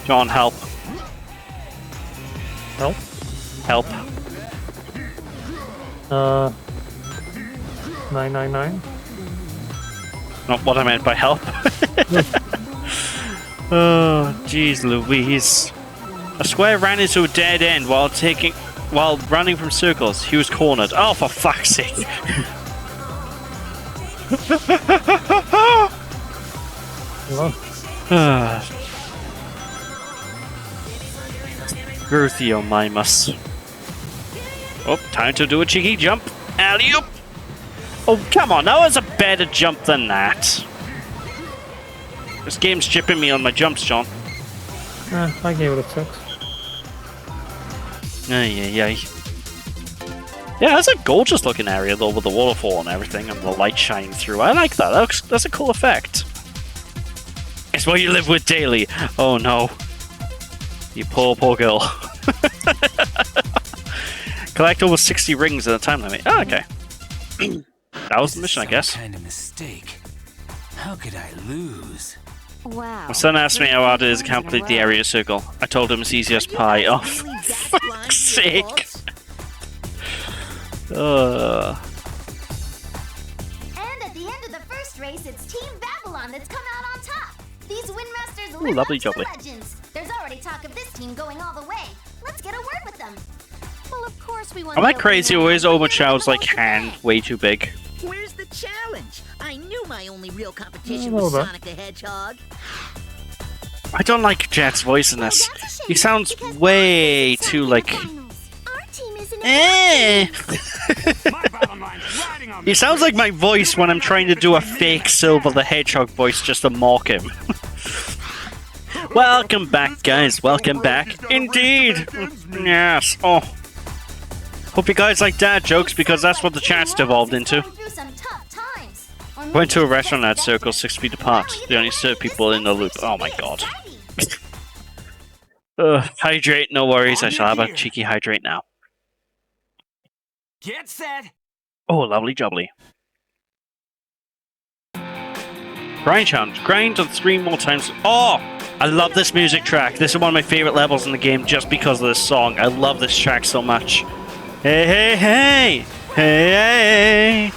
John, help. Help? Help. 999? Not what I meant by help. Oh, jeez Louise. A square ran into a dead end while running from circles. He was cornered. Oh, for fuck's sake. Hello? Mimus. Oh, time to do a cheeky jump. Alley-oop. Oh, come on. That was a better jump than that. This game's chipping me on my jumps, John. I gave it a 6. Yeah, that's a gorgeous looking area though, with the waterfall and everything, and the light shining through. I like that. That's a cool effect. It's what you live with daily. Oh no. You poor girl. Collect over 60 rings in a time limit. Oh, okay. That was the mission, I guess. Kind of mistake. How could I lose? Wow. My son asked me how hard it is to complete the area circle. I told him it's easy as pie. Oh, for fuck's sake. And at the end of the first race, it's Team Babylon that's come out on top. These Windmasters live lovely up to jubbly. legends. There's already talk of this team going all the way. Let's get a word with them. Well, of course we want Am I crazy or is Omochow's like hand way too big? Where's the challenge? I knew my only real competition A was little bit. Sonic the Hedgehog. I don't like Jet's voice in this. He sounds way too like. Our team isn't My bottom line's riding on He sounds like my voice when I'm trying to do a fake Silver the Hedgehog voice just to mock him. Welcome back, guys. Welcome back. Indeed. Yes. Oh. Hope you guys like dad jokes because that's what the chat's devolved into. Went to a restaurant at circles 6 feet apart. They only serve people in the loop. Oh my god. Hydrate, no worries. I shall have a cheeky hydrate now. Get set. Oh, lovely jubbly. Grind challenge. Grind on 3 more times. Oh! I love this music track. This is one of my favorite levels in the game just because of this song. I love this track so much. Hey, hey, hey! Hey, hey!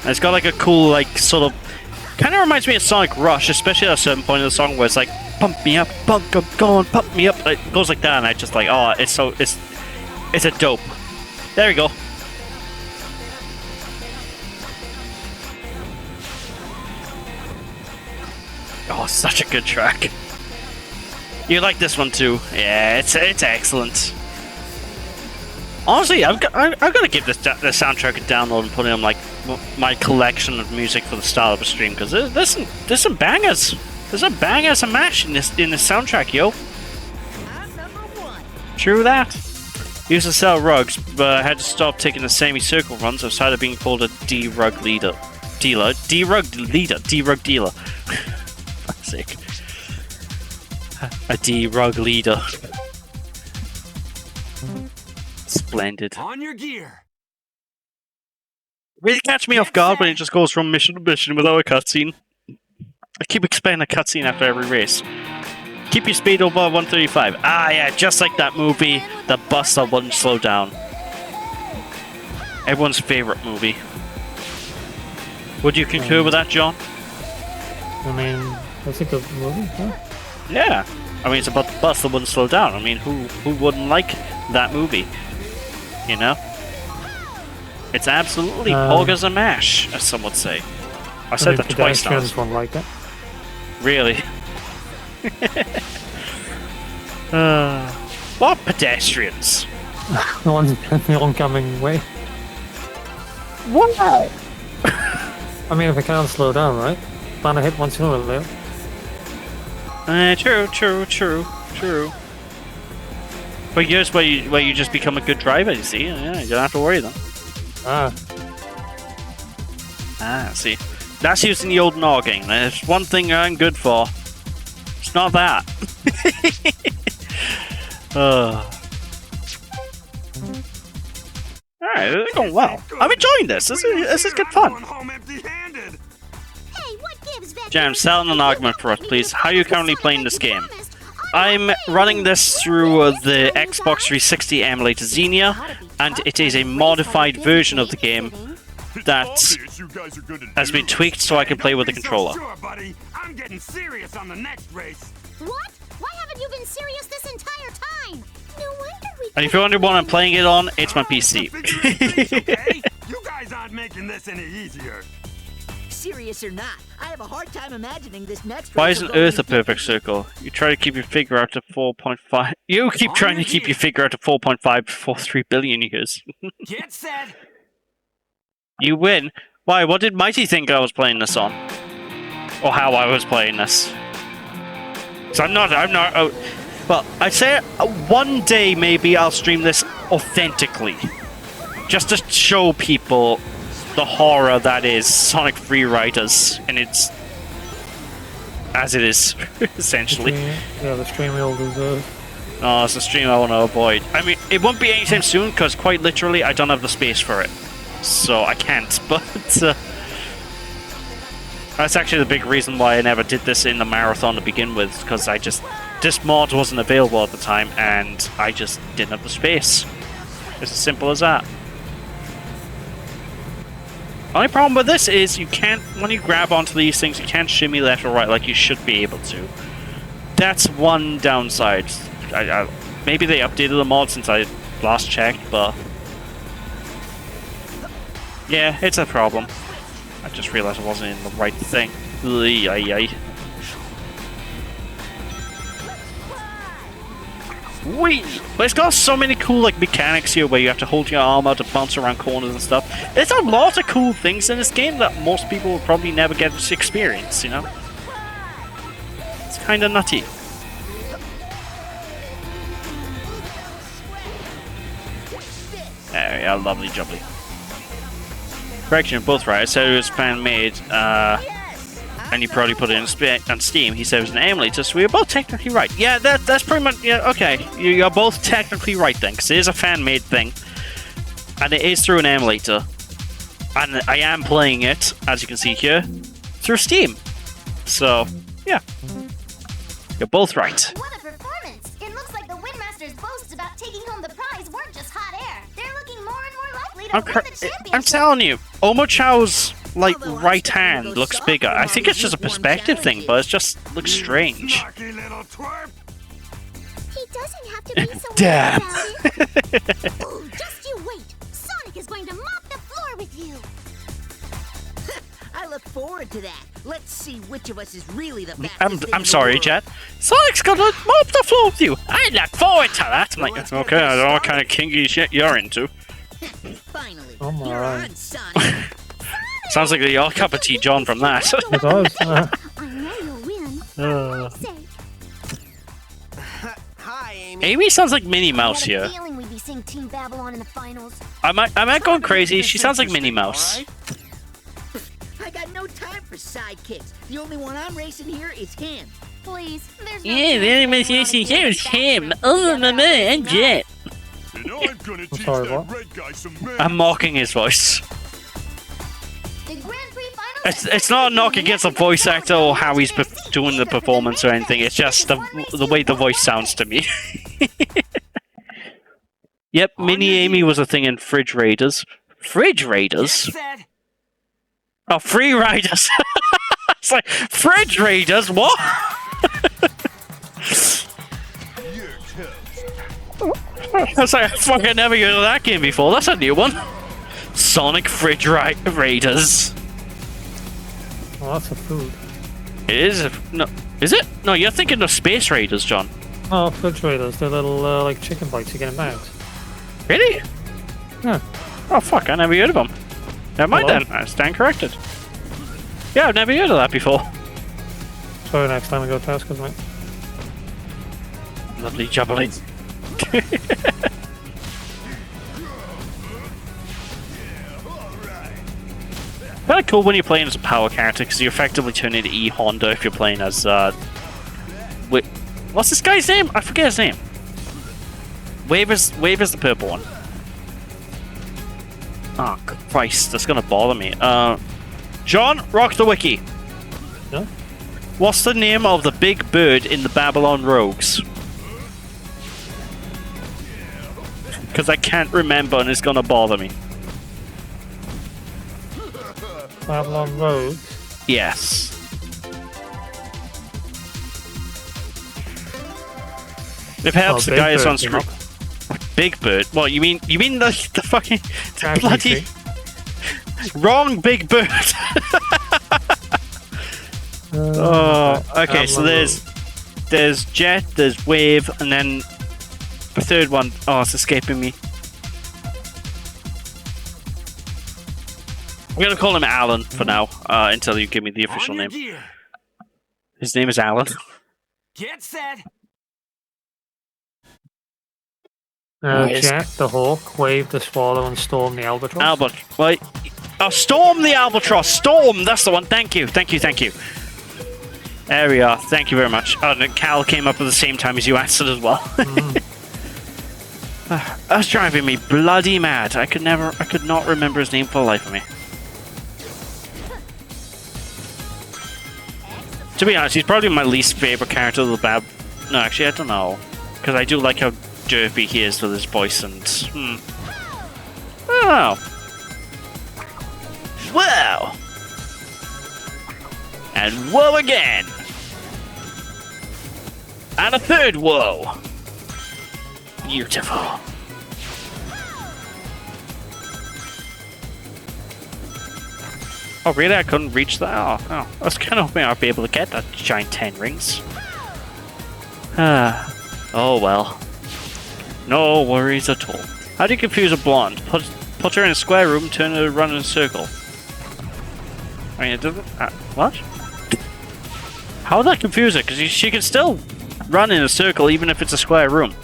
And it's got like a cool, like, sort of... Kind of reminds me of Sonic Rush, especially at a certain point in the song where it's like, pump me up, go on, pump me up. It goes like that, and I just like, oh, it's a dope. There we go. Oh, such a good track. You like this one too? Yeah, it's excellent. Honestly, I've got to give the soundtrack a download and put it on like my collection of music for the start of a stream because there's some bangers. There's some bangers and mash in this soundtrack, yo. I'm number 1. True that. Used to sell rugs, but I had to stop taking the semicircle runs. I started being called a D-rug dealer. D-rug dealer. Fuck's sake. A D-rug leader. Splendid. On your gear. Really catch me off guard when it just goes from mission to mission without a cutscene. I keep expecting a cutscene after every race. Keep your speed over 135. Ah, yeah, just like that movie, The Bus That Wouldn't Slow Down. Everyone's favorite movie. Would you concur with that, John? I mean, that's a good movie, huh? Yeah. I mean, it's about the bus that wouldn't slow down. I mean, who wouldn't like that movie? You know? It's absolutely boggers and mash, as some would say. I said that twice now. Won't like it. Really? What pedestrians? The oncoming way. What? I mean, if it can't slow down, right? Bound to hit one sooner or later. True. But here's where you just become a good driver, you see? Yeah, you don't have to worry then. See. That's using the old noggin. There's one thing I'm good for. It's not that. Alright, it's going well. I'm enjoying this. This is good fun. Jam, settle an argument for us, please. How are you currently playing this game? I'm running this through the Xbox 360 emulator Xenia, and it is a modified version of the game that has been tweaked so I can play with the controller. Sure, buddy. I'm getting serious on the next race. What? Why haven't you been serious this entire time? No wonder we. And if you're wondering what I'm playing it on, it's my PC. Okay? You guys aren't making this any easier. serious or not, I have a hard time imagining this next Why race isn't will go Earth a any perfect circle? You try to keep your figure out to 4.5. You keep trying to keep your figure out to 4.5 for 3 billion years. Get set. You win. Why? What did Mighty think I was playing this on? Or how I was playing this? So I'm not. Oh, well, I'd say one day maybe I'll stream this authentically, just to show people the horror that is Sonic Free Riders, and it's as it is essentially. Yeah, the stream we all deserve. Oh, it's a stream I want to avoid. I mean, it won't be anytime soon because quite literally I don't have the space for it, so I can't. But that's actually the big reason why I never did this in the marathon to begin with, because this mod wasn't available at the time and I just didn't have the space. It's as simple as that. Only problem with this is you can't, when you grab onto these things, you can't shimmy left or right like you should be able to. That's one downside. Maybe they updated the mod since I last checked, but yeah, it's a problem. I just realized I wasn't in the right thing. Whee! But it's got so many cool like mechanics here where you have to hold your arm out to bounce around corners and stuff. There's a lot of cool things in this game that most people will probably never get to experience, you know? It's kinda nutty. There we are, lovely jubbly. Correction, both right. I said it was fan-made, and you probably put it on Steam. He said it was an emulator, so we were both technically right. Yeah, that's pretty much, yeah, okay. You're both technically right then, because it is a fan-made thing, and it is through an emulator. And I am playing it, as you can see here, through Steam. So, yeah. You're both right. What a performance! It looks like the Windmaster's boasts about taking home the prize weren't just hot air. They're looking more and more likely to win the championship. I'm telling you, Omochow's like right hand looks bigger. I think it's just a perspective thing, but it just looks strange. Snarky little twerp. He doesn't have to be so Damn. Oh, just you wait. Sonic is going to mop the floor with you. I look forward to that. Let's see which of us is really the fastest. I'm sorry, Jet. Sonic's gonna mop the floor with you. I look forward to that. I'm like, okay, I don't know what kind of kinky shit you're into. Finally, Oh my. you're on, Sonic. Sounds like your cup of tea, John, from that. It does. I know you'll win. For Sonic's sake. Hi, Amy. Amy sounds like Minnie Mouse I had a here. feeling we'd be seeing Team Babylon in the finals. Am I going crazy? She sounds like Minnie Mouse. I got no time for sidekicks. The only one I'm racing here is him. Please, there's no Yeah, the only one racing here is him. Oh, mama, I'm Jet. And I'm gonna teach sorry, that what? red guy some manners. I'm mocking his voice. The Grand Prix finals. It's not a knock against the voice actor or how he's doing the performance or anything. It's just the way the voice sounds to me. Yep, Mini Amy was a thing in Fridge Raiders. Fridge Raiders? Get set. Oh, Free Riders! It's like, Fridge Raiders? What? I was like, I fucking never heard of that game before. That's a new one. Sonic Fridge Raiders. Oh, that's a food. It is? No. Is it? No, you're thinking of Space Raiders, John. Oh, refrigerators. They're little, like, chicken bites you get in bags. Really? Yeah. Oh, fuck, I never heard of them. Never mind Hello? then, I stand corrected. Yeah, I've never heard of that before. Sorry, next time I go to Tesco's, mate. Lovely jubbly. Kind of cool when you're playing as a power character because you effectively turn into E Honda if you're playing as wait, what's this guy's name? I forget his name. Wave is the purple one. Oh Christ, that's gonna bother me. John, rock the wiki. Yeah? What's the name of the big bird in the Babylon Rogues? Because I can't remember and it's gonna bother me. Babylon Road. Yes. It helps the Big guy is Bird, on screen. Big Bird? What, you mean the fucking... The bloody... Wrong Big Bird! Oh, okay. So there's Jet, there's Wave, and then the third one. Oh, it's escaping me. I'm gonna call him Alan for now, until you give me the official name. Gear. His name is Alan. Get set. Jet, the Hawk, Wave, the Swallow, and Storm, the Albatross. Wait. Oh, Storm the Albatross! Storm! That's the one. Thank you. There we are. Thank you very much. Oh, and Cal came up at the same time as you answered as well. That's driving me bloody mad. I could not remember his name for the life of me. To be honest, he's probably my least favorite character of the Bab. No, actually, I don't know. Because I do like how derpy he is with his voice and... I don't know. Whoa! And whoa again! And a third whoa! Beautiful. Oh, really? I couldn't reach that? Oh. I was kind of hoping I'd be able to get that giant 10 rings. Oh well. No worries at all. How do you confuse a blonde? Put her in a square room, turn her run in a circle. I mean, it doesn't... what? How would that confuse her? Because she can still run in a circle even if it's a square room.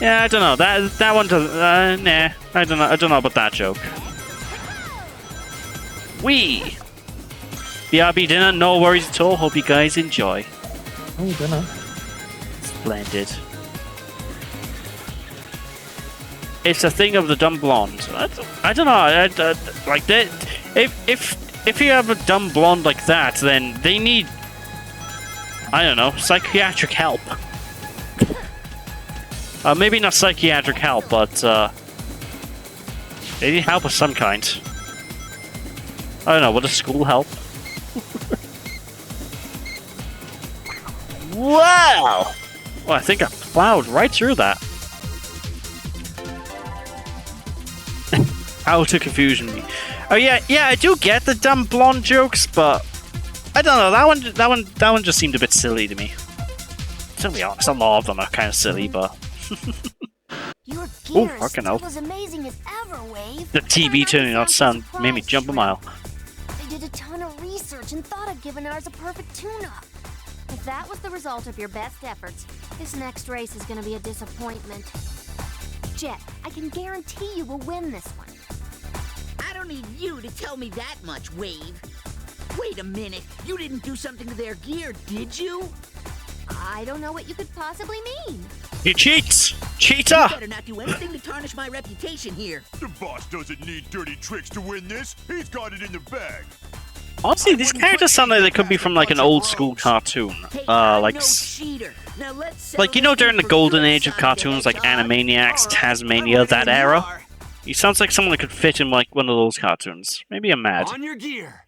Yeah, I don't know. That one doesn't... nah. I don't know about that joke. Wee! BRB dinner, no worries at all. Hope you guys enjoy. Oh, dinner. Splendid. It's a thing of the dumb blonde. I don't know. Like that. If you have a dumb blonde like that, then they need, I don't know, psychiatric help. Maybe not psychiatric help, but they need help of some kind. I don't know. Would a school help? Wow! Well, I think I plowed right through that. How to confusion me. Oh yeah, I do get the dumb blonde jokes, but I don't know, that one just seemed a bit silly to me. To be honest, a lot of them are kind of silly, but Your gear is fucking still hell. as amazing as ever, Wave. The TV turning on sound made me jump a mile. They did a ton of research and thought I'd given ours a perfect tune-up. If that was the result of your best efforts, this next race is gonna be a disappointment. Jet, I can guarantee you will win this one. I don't need you to tell me that much, Wave. Wait a minute. You didn't do something to their gear, did you? I don't know what you could possibly mean. He cheats! You Cheater! better not do anything to tarnish my reputation here. The boss doesn't need dirty tricks to win this. He's got it in the bag. Honestly, these characters sound like they could be from like an old school cartoon. Hey, I'm Like no cheater. Now let's like, you know, during the golden age of cartoons like Animaniacs, Tasmania, that era? He sounds like someone that could fit in like one of those cartoons. Maybe I'm mad. On your gear.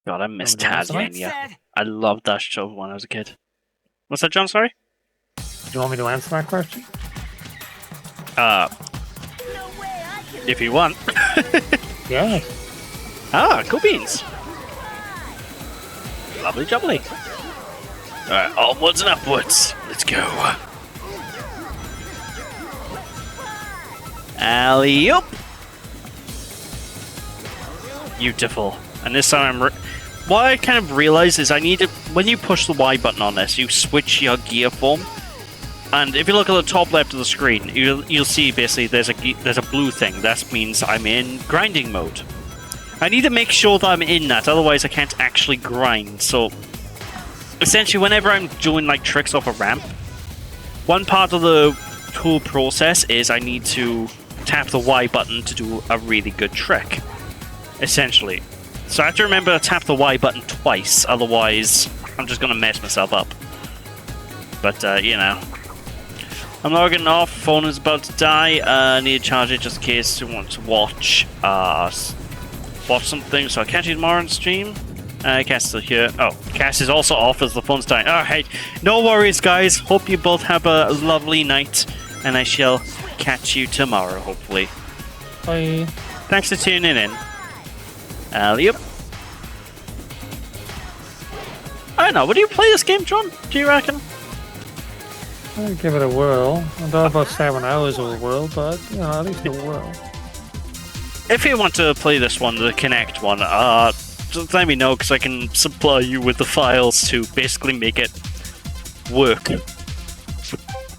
God, I miss Get Tasmania. set. I loved that show when I was a kid. What's that, John? Sorry? Do you want me to answer that question? If you want. Yeah. Ah, cool beans. Lovely jubbly. Alright, onwards and upwards. Let's go. Alley-oop. Beautiful. And this time what I kind of realized is I need to... When you push the Y button on this, you switch your gear form. And if you look at the top left of the screen, you'll see basically there's a blue thing. That means I'm in grinding mode. I need to make sure that I'm in that, otherwise I can't actually grind. So, essentially, whenever I'm doing like tricks off a ramp, one part of the whole process is I need to tap the Y button to do a really good trick. Essentially. So I have to remember to tap the Y button twice, otherwise I'm just gonna mess myself up. But, you know. I'm logging off, phone is about to die, I need to charge it just in case you want to watch something, so I'll catch you tomorrow on stream. Cass is still here. Oh, Cass is also off as the phone's dying. Alright, no worries guys, hope you both have a lovely night, and I shall catch you tomorrow, hopefully. Bye. Thanks for tuning in. Alley-oop. I don't know, would you play this game, John? Do you reckon? I'll give it a whirl. I don't know about 7 hours of a whirl, but you know, at least a whirl. If you want to play this one, the Kinect one, just let me know because I can supply you with the files to basically make it work.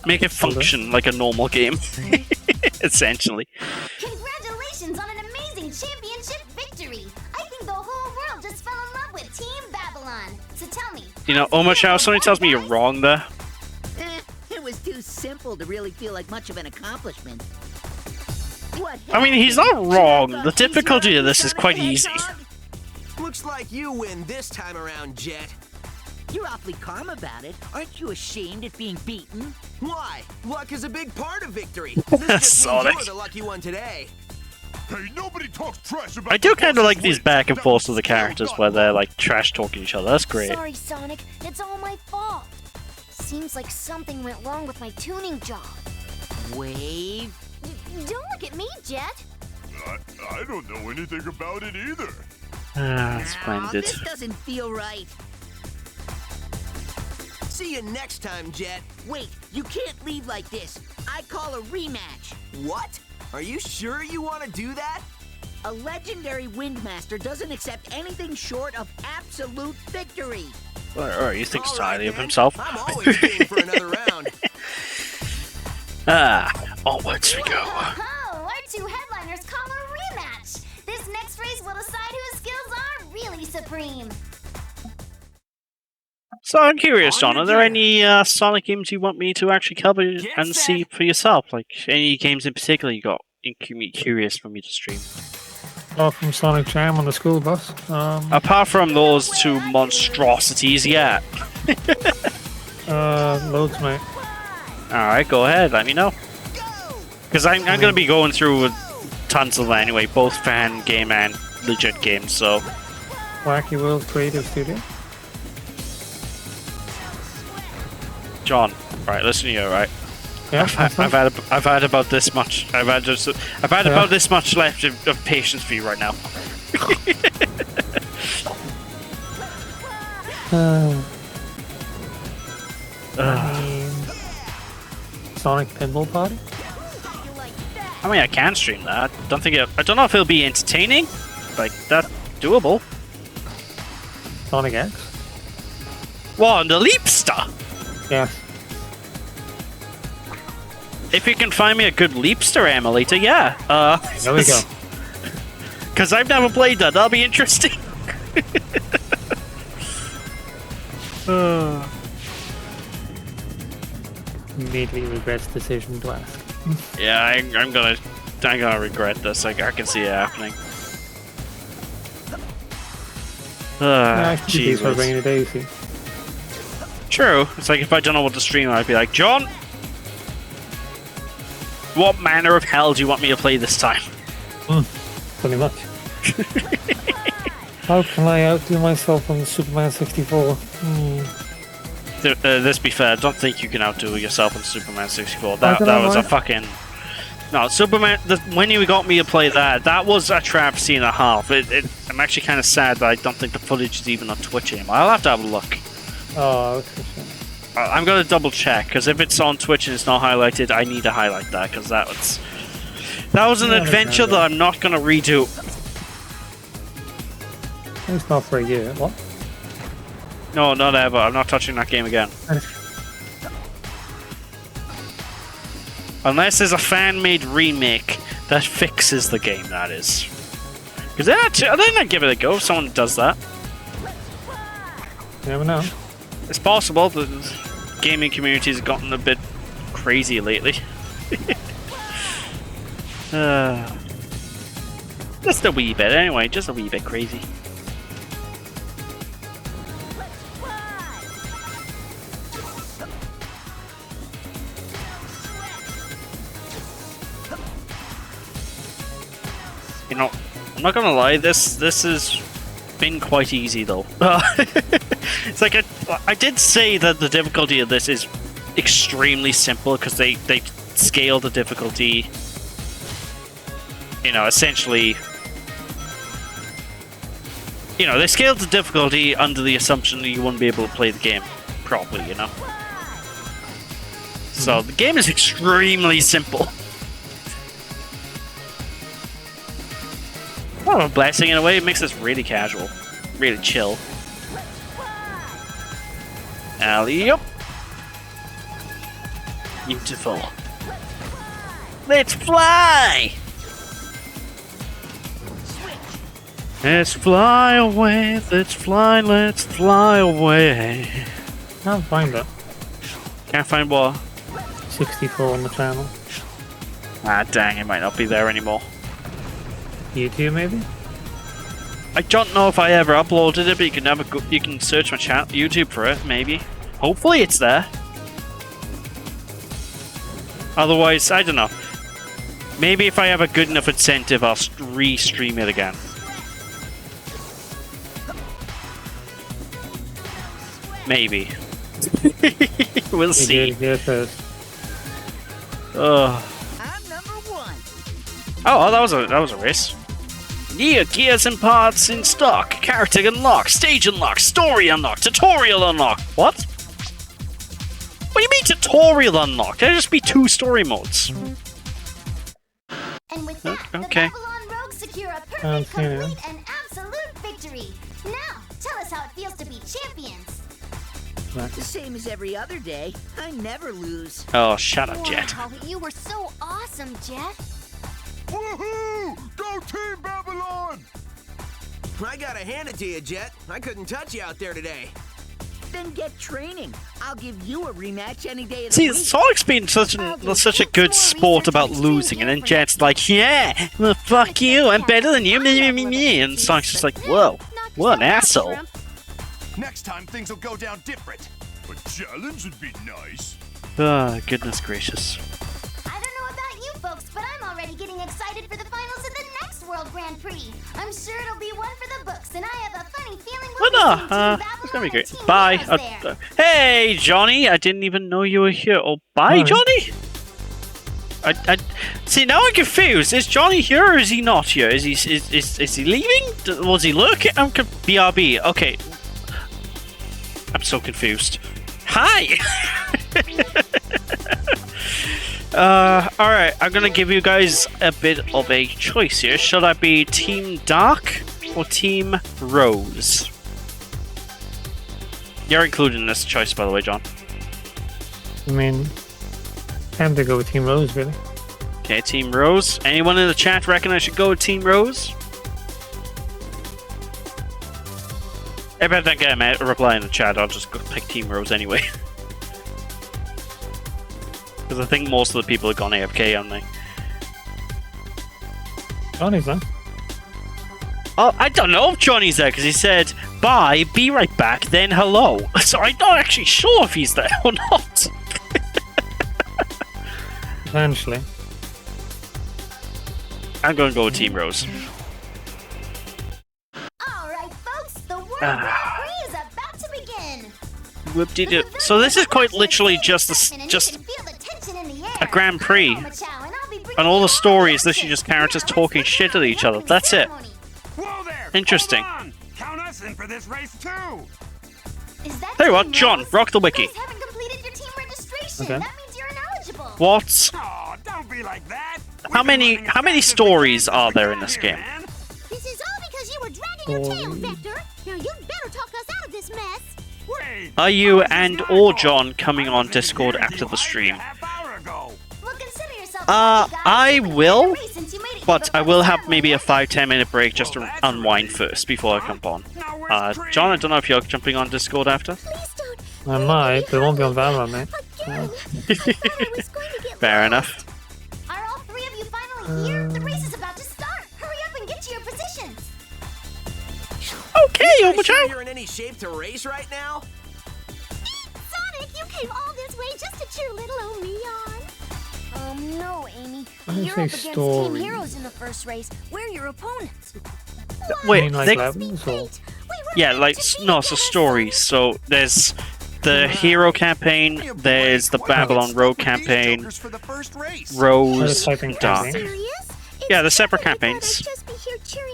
Make it function like a normal game, essentially. Congratulations on an amazing championship victory! I think the whole world just fell in love with Team Babylon. So tell me, You know, Omochao, somebody tells me you're wrong there. It was too simple to really feel like much of an accomplishment. What I mean, he's not wrong. The difficulty of this is quite easy. Looks like you win this time around, Jet. You're awfully calm about it. Aren't you ashamed at being beaten? Why? Luck is a big part of victory. This just means Sonic. you're the lucky one today. Hey, nobody talks trash about I do kind of like these back and forths of the characters where they're like trash talking each other. That's great. Sorry, Sonic. It's all my fault. Seems like something went wrong with my tuning job. Wave. Don't look at me, Jet. I don't know anything about it either. Ah, Aw, splendid. this doesn't feel right. See you next time, Jet. Wait, you can't leave like this. I call a rematch. What? Are you sure you want to do that? A legendary Windmaster doesn't accept anything short of absolute victory. Or he thinks All right, highly of then. himself. I'm always game for another round. Onwards we go. oh, our two headliners call a rematch. This next race will decide whose skills are really supreme. So I'm curious, John, are there any Sonic games you want me to actually cover and see for yourself? Like, any games in particular you got curious for me to stream? Apart from Sonic Jam on the school bus. Apart from those two monstrosities, yeah. Loads, mate. Alright, go ahead, let me know. Because I'm going to be going through tons of them anyway, both fan game and legit games, so... Wacky World Creative Studio. John, right, listen here, right? Yeah, I've had about this much. I've had about this much left of patience for you right now. Sonic Pinball Party. I mean, I can stream that. I don't know if it'll be entertaining. Like, that's doable. Sonic X. What, on the Leapster? Yeah. If you can find me a good Leapster emulator, yeah. There we go. Because I've never played that. That'll be interesting. Immediately regrets decision to ask. Yeah, I'm gonna regret this. I can see it happening. These are bringing it easy. True. It's like if I don't know what to stream, I'd be like, John, what manner of hell do you want me to play this time? Pretty much. How can I outdo myself on the Superman 64? Let's be fair, I don't think you can outdo yourself on Superman 64. That was a fucking... No, Superman... When you got me to play that was a travesty and a half. I'm actually kind of sad that I don't think the footage is even on Twitch anymore. I'll have to have a look. Oh, okay. I'm going to double check, because if it's on Twitch and it's not highlighted, I need to highlight that, because that was an adventure that I'm not going to redo. It's not for a year. What? No, not ever. I'm not touching that game again. Unless there's a fan-made remake that fixes the game, that is. Because then I'd give it a go if someone does that. You never know. It's possible. The gaming community has gotten a bit crazy lately. Just a wee bit, anyway. Just a wee bit crazy. You know, I'm not gonna lie. This has been quite easy though. It's like I did say that the difficulty of this is extremely simple because they scale the difficulty, you know, essentially You know, they scaled the difficulty under the assumption that you wouldn't be able to play the game properly, you know? So, the game is extremely simple. Oh, a blessing in a way, it makes this really casual. Really chill. Alley-oop. Beautiful. Let's fly! Let's fly away, let's fly away. Can't find it. Can't find what? 64 on the channel. Ah, dang, it might not be there anymore. YouTube, maybe? I don't know if I ever uploaded it, but you can have a go, you can search my channel, YouTube for it, maybe. Hopefully it's there. Otherwise, I don't know. Maybe if I have a good enough incentive, I'll re-stream it again. Maybe. We'll see. Oh. I'm number 1. Oh, that was a race. Yeah, gears and parts in stock. Character unlock, stage unlock, story unlock, tutorial unlock. What? What do you mean tutorial unlock? There'll just be 2 story modes. And with that, okay. the Babylon Rogues secure a perfect, complete, and absolute victory. Now, tell us how it feels to be champions. The same as every other day. I never lose. Oh, shut up, Jet. Wow, you were so awesome, Jet. Woohoo! Go Team Babylon! I gotta hand it to you, Jet. I couldn't touch you out there today. Then get training. I'll give you a rematch any day of the See, week. Sonic's been such a good sport about losing, and then Jet's like, yeah, well, fuck you, I'm better than you, me. And Sonic's just like, whoa, what an asshole. Next time things will go down different. A challenge would be nice. Ah, goodness gracious. I don't know about you folks, but I'm already getting excited for the finals of the next World Grand Prix. I'm sure it'll be one for the books, and I have a funny feeling we'll be seeing Team Babylon it's gonna be and great. Team Bye. Heroes there. Hey, Johnny, I didn't even know you were here. Oh, bye, Johnny? I see, now I'm confused. Is Johnny here or is he not here? Is he leaving? Was he lurking? BRB. Okay. I'm so confused. Hi! Alright, I'm gonna give you guys a bit of a choice here. Should I be Team Dark or Team Rose? You're included in this choice, by the way, John. I mean, time to go with Team Rose, really. Okay, Team Rose. Anyone in the chat reckon I should go with Team Rose? If I don't get a reply in the chat, I'll just go pick Team Rose anyway. Because I think most of the people have gone AFK, aren't they? Johnny's there. Oh, I don't know if Johnny's there, because he said, bye, be right back, then hello. So I'm not actually sure if he's there or not. Eventually. I'm going to go with Team Rose. Alright, folks, the World Grand Prix is about to begin. Whoop-de-doo. So this is quite literally just a Grand Prix. And all the stories, this is just characters talking shit at each other. That's it. Interesting. Count us in for this race too. Tell you what, John, rock the wiki. Okay. That means you're ineligible. What? Oh, don't be like that. How many stories are there in this game? This is all because you were dragging your tail, Vector. Now you'd better talk us out of this mess. Wait. Are you and or John coming on Discord after the stream? Well, consider yourself I will, but I will have maybe a 5-10 minute break just to unwind first before I come on. John, I don't know if you're jumping on Discord after. I might, but it won't be on Valorant, mate. Fair enough. Are all 3 of you finally here? The race is about to start. Hurry up and get to your positions. Okay, Sure you're in any shape to race right now? Sonic, you came all this way just to cheer little old me on. No, Amy. When you You're say up against Team story- Heroes in the first race. We're your opponents. Wait, mean, like they- levels or? yeah, like no, so stories. So there's the hero campaign, there's the Babylon Rogue campaign, Rose, typing Dark. campaign. Yeah, they're separate campaigns.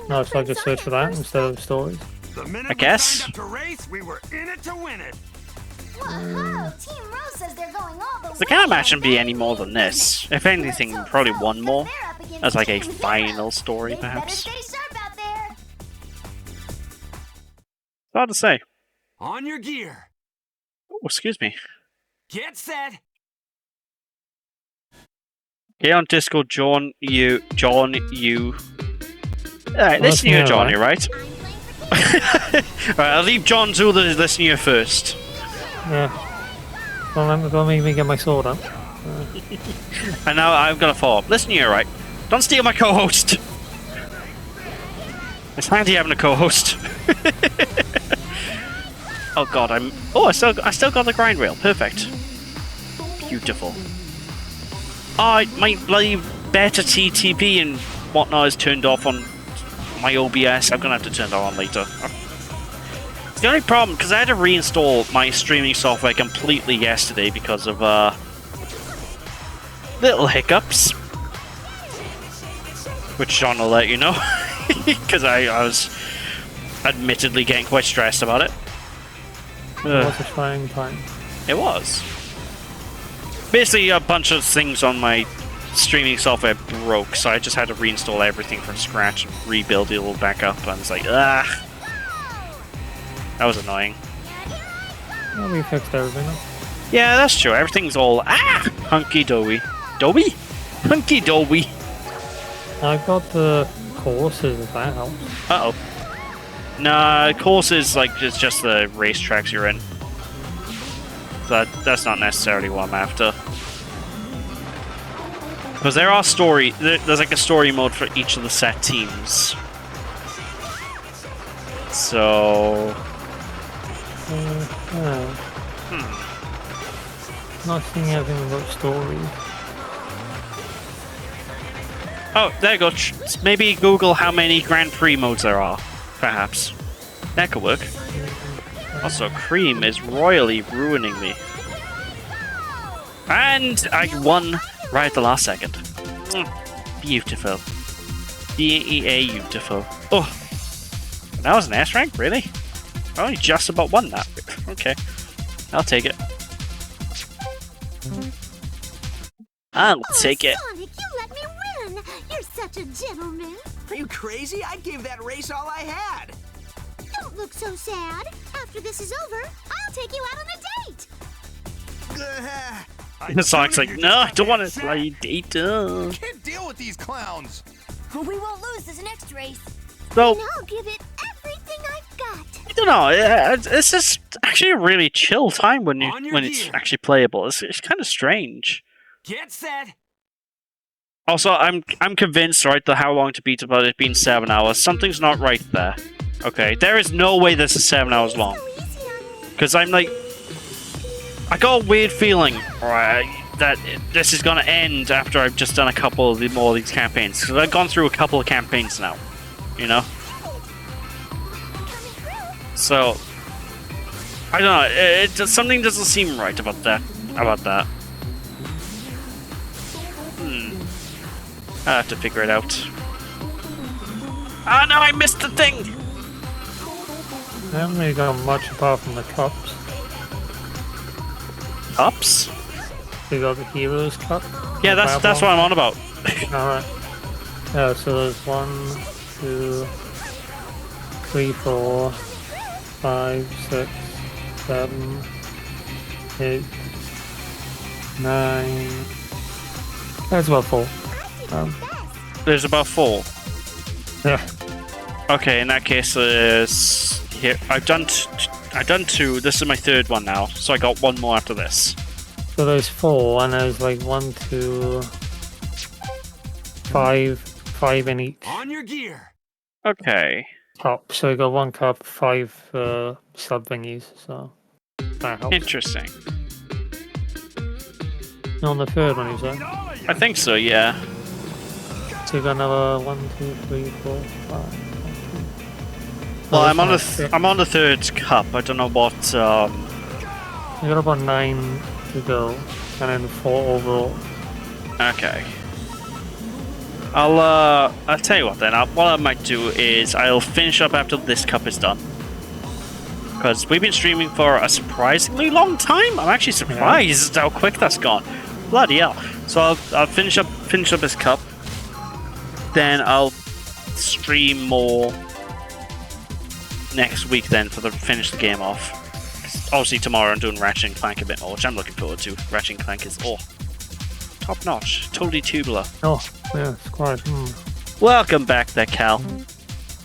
No, so I just search for that instead of stories. The minute I guess. we signed up to race, we were in it to win it. Whoa, Team Rose says they're going all the way. So I can't imagine be any more than this. If anything, probably one more. As like a final story, perhaps. Hard to say. On your gear. Oh, excuse me. Get set. Get on Discord, John, you. Alright, listen to you, Johnny, right? Alright, I'll leave John to listen to you first. Yeah. Don't make me get my sword up. And now I'm gonna follow up. Listen to you, right? Don't steal my co-host! It's handy having a co-host. Oh god, I still got the grind rail. Perfect. Beautiful. Oh, my bloody beta TTP and whatnot is turned off on my OBS. I'm gonna have to turn that on later. It's the only problem, because I had to reinstall my streaming software completely yesterday because of little hiccups. Which John will let you know. Because I was admittedly getting quite stressed about it. It was a trying time. It was. Basically, a bunch of things on my streaming software broke, so I just had to reinstall everything from scratch and rebuild it all back up, and it's like, ah! That was annoying. Well, we fixed everything now. Yeah, that's true. Everything's all, hunky-dory. Dory? Hunky-dory. I got the courses, if that helps. Uh-oh. Nah, courses, like, it's just the racetracks you're in. That's not necessarily what I'm after. Because there are there's like a story mode for each of the set teams. So... Not seeing anything about story. Oh, there you go. Maybe Google how many Grand Prix modes there are. Perhaps. That could work. Also, Cream is royally ruining me. And I won right at the last second. Beautiful. Beautiful. Oh! That was an S rank? Really? I only just about won that. Okay. I'll take it. I'll take it. Sonic, you let me win! You're such a gentleman. Are you crazy? I gave that race all I had. Don't look so sad. After this is over, I'll take you out on a date. Sonic's like, no, I don't want to play date. Can't deal with these clowns. We won't lose this next race. So, And I'll give it everything I've got. I don't know. It's just actually a really chill time when it's actually playable. It's kind of strange. Get set. Also, I'm convinced, right, that how long to beat about it being 7 hours. Something's not right there. Okay, there is no way this is 7 hours long. Because I'm like, I got a weird feeling, right, that this is gonna end after I've just done a couple of more of these campaigns. Because I've gone through a couple of campaigns now, you know. So I don't know. It just, something doesn't seem right about that. I have to figure it out. Oh no, I missed the thing! I haven't really got much apart from the cups. Cups? We got the Heroes Cup. Yeah, that's what I'm on about. Alright. Yeah, so there's 1, 2, 3, 4, 5, 6, 7, 8, 9. That's about 4. There's about 4. Yeah. Okay, in that case, here I've done 2. This is my 3rd one now, so I got 1 more after this. So there's 4, and there's like 1, 2, 5 in each. On your gear. Okay. Cup. So we got 1 cup, 5 sub thingies. So that helps. Interesting. On the 3rd one, you said? I think so. Yeah. So you got another 1, 2, 3, 4, 5. Well, I'm on the 3rd cup. I don't know what. You got about 9 to go, and then 4 overall. Okay. I'll tell you what then. What I might do is I'll finish up after this cup is done. because we've been streaming for a surprisingly long time. I'm actually surprised how quick that's gone. Bloody hell! So I'll finish up this cup, then I'll stream more next week. Then for the finish the game off. Obviously tomorrow I'm doing Ratchet and Clank a bit more, which I'm looking forward to. Ratchet and Clank is top notch, totally tubular. Oh, yeah, it's quite. Welcome back there, Cal.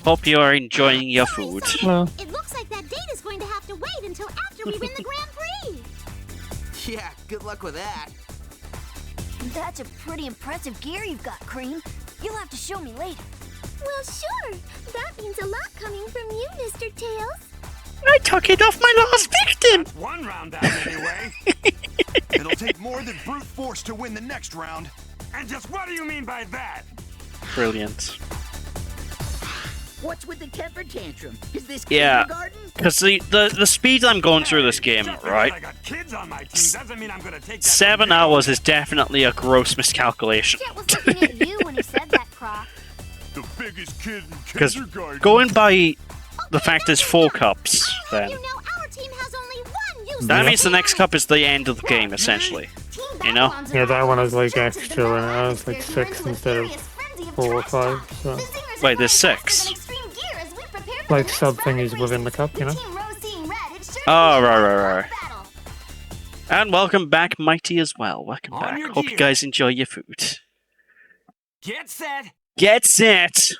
Hope you are enjoying your food. Well, It looks like that date is going to have to wait until after we win the Grand Prix. Yeah, good luck with that. That's a pretty impressive gear you've got, Cream. You'll have to show me later. Well, sure. That means a lot coming from you, Mr. Tails. I took it off my last victim! That's one round down anyway. It'll take more than brute force to win the next round. And just what do you mean by that? Brilliant. What's with the temper tantrum? Is this Yeah, kindergarten? because the speed I'm going through this game, Just because right? I got kids on my team doesn't mean I'm gonna take that 7 hours is definitely a gross miscalculation. Jet was looking at you when he said that, Croc. The biggest kid in Because kindergarten. going by the fact there's 4 cups, then You know our team has only one user. that means the next cup is the end of the game, essentially. You know? yeah, that one is like extra, and I was like 6 instead of 4 or 5. So, Wait, there's 6. like sub thingies within the cup, you know. Oh, right. And welcome back, Mighty, as well. Welcome On back. your Hope you gear. guys enjoy your food. Get set. Get set!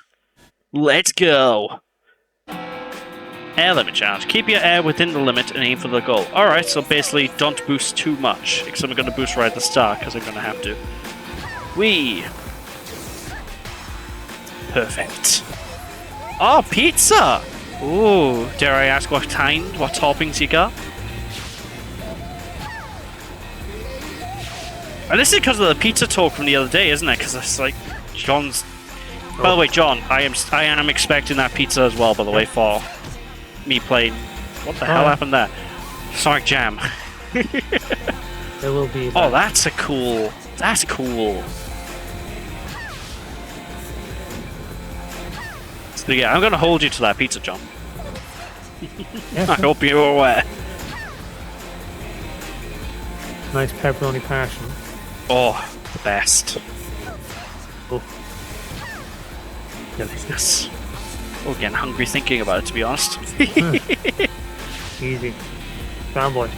Let's go! Air limit challenge. Keep your air within the limit and aim for the goal. Alright, so basically don't boost too much. Because I'm going to boost right at the start, because I'm going to have to. Whee! Perfect. Oh, pizza! Ooh, dare I ask what kind, what toppings you got? And this is because of the pizza talk from the other day, isn't it? Because it's like, John's... By the way, John, I am expecting that pizza as well, by the way, for me playing... What the hell happened there? Sonic Jam. There will be. Oh, that's a cool... That's cool. So yeah, I'm gonna hold you to that pizza, John. Yeah, I hope you're aware. nice pepperoni passion. Oh, the best. Oh, Delicious. Oh, getting hungry thinking about it, to be honest. easy. Fanboy.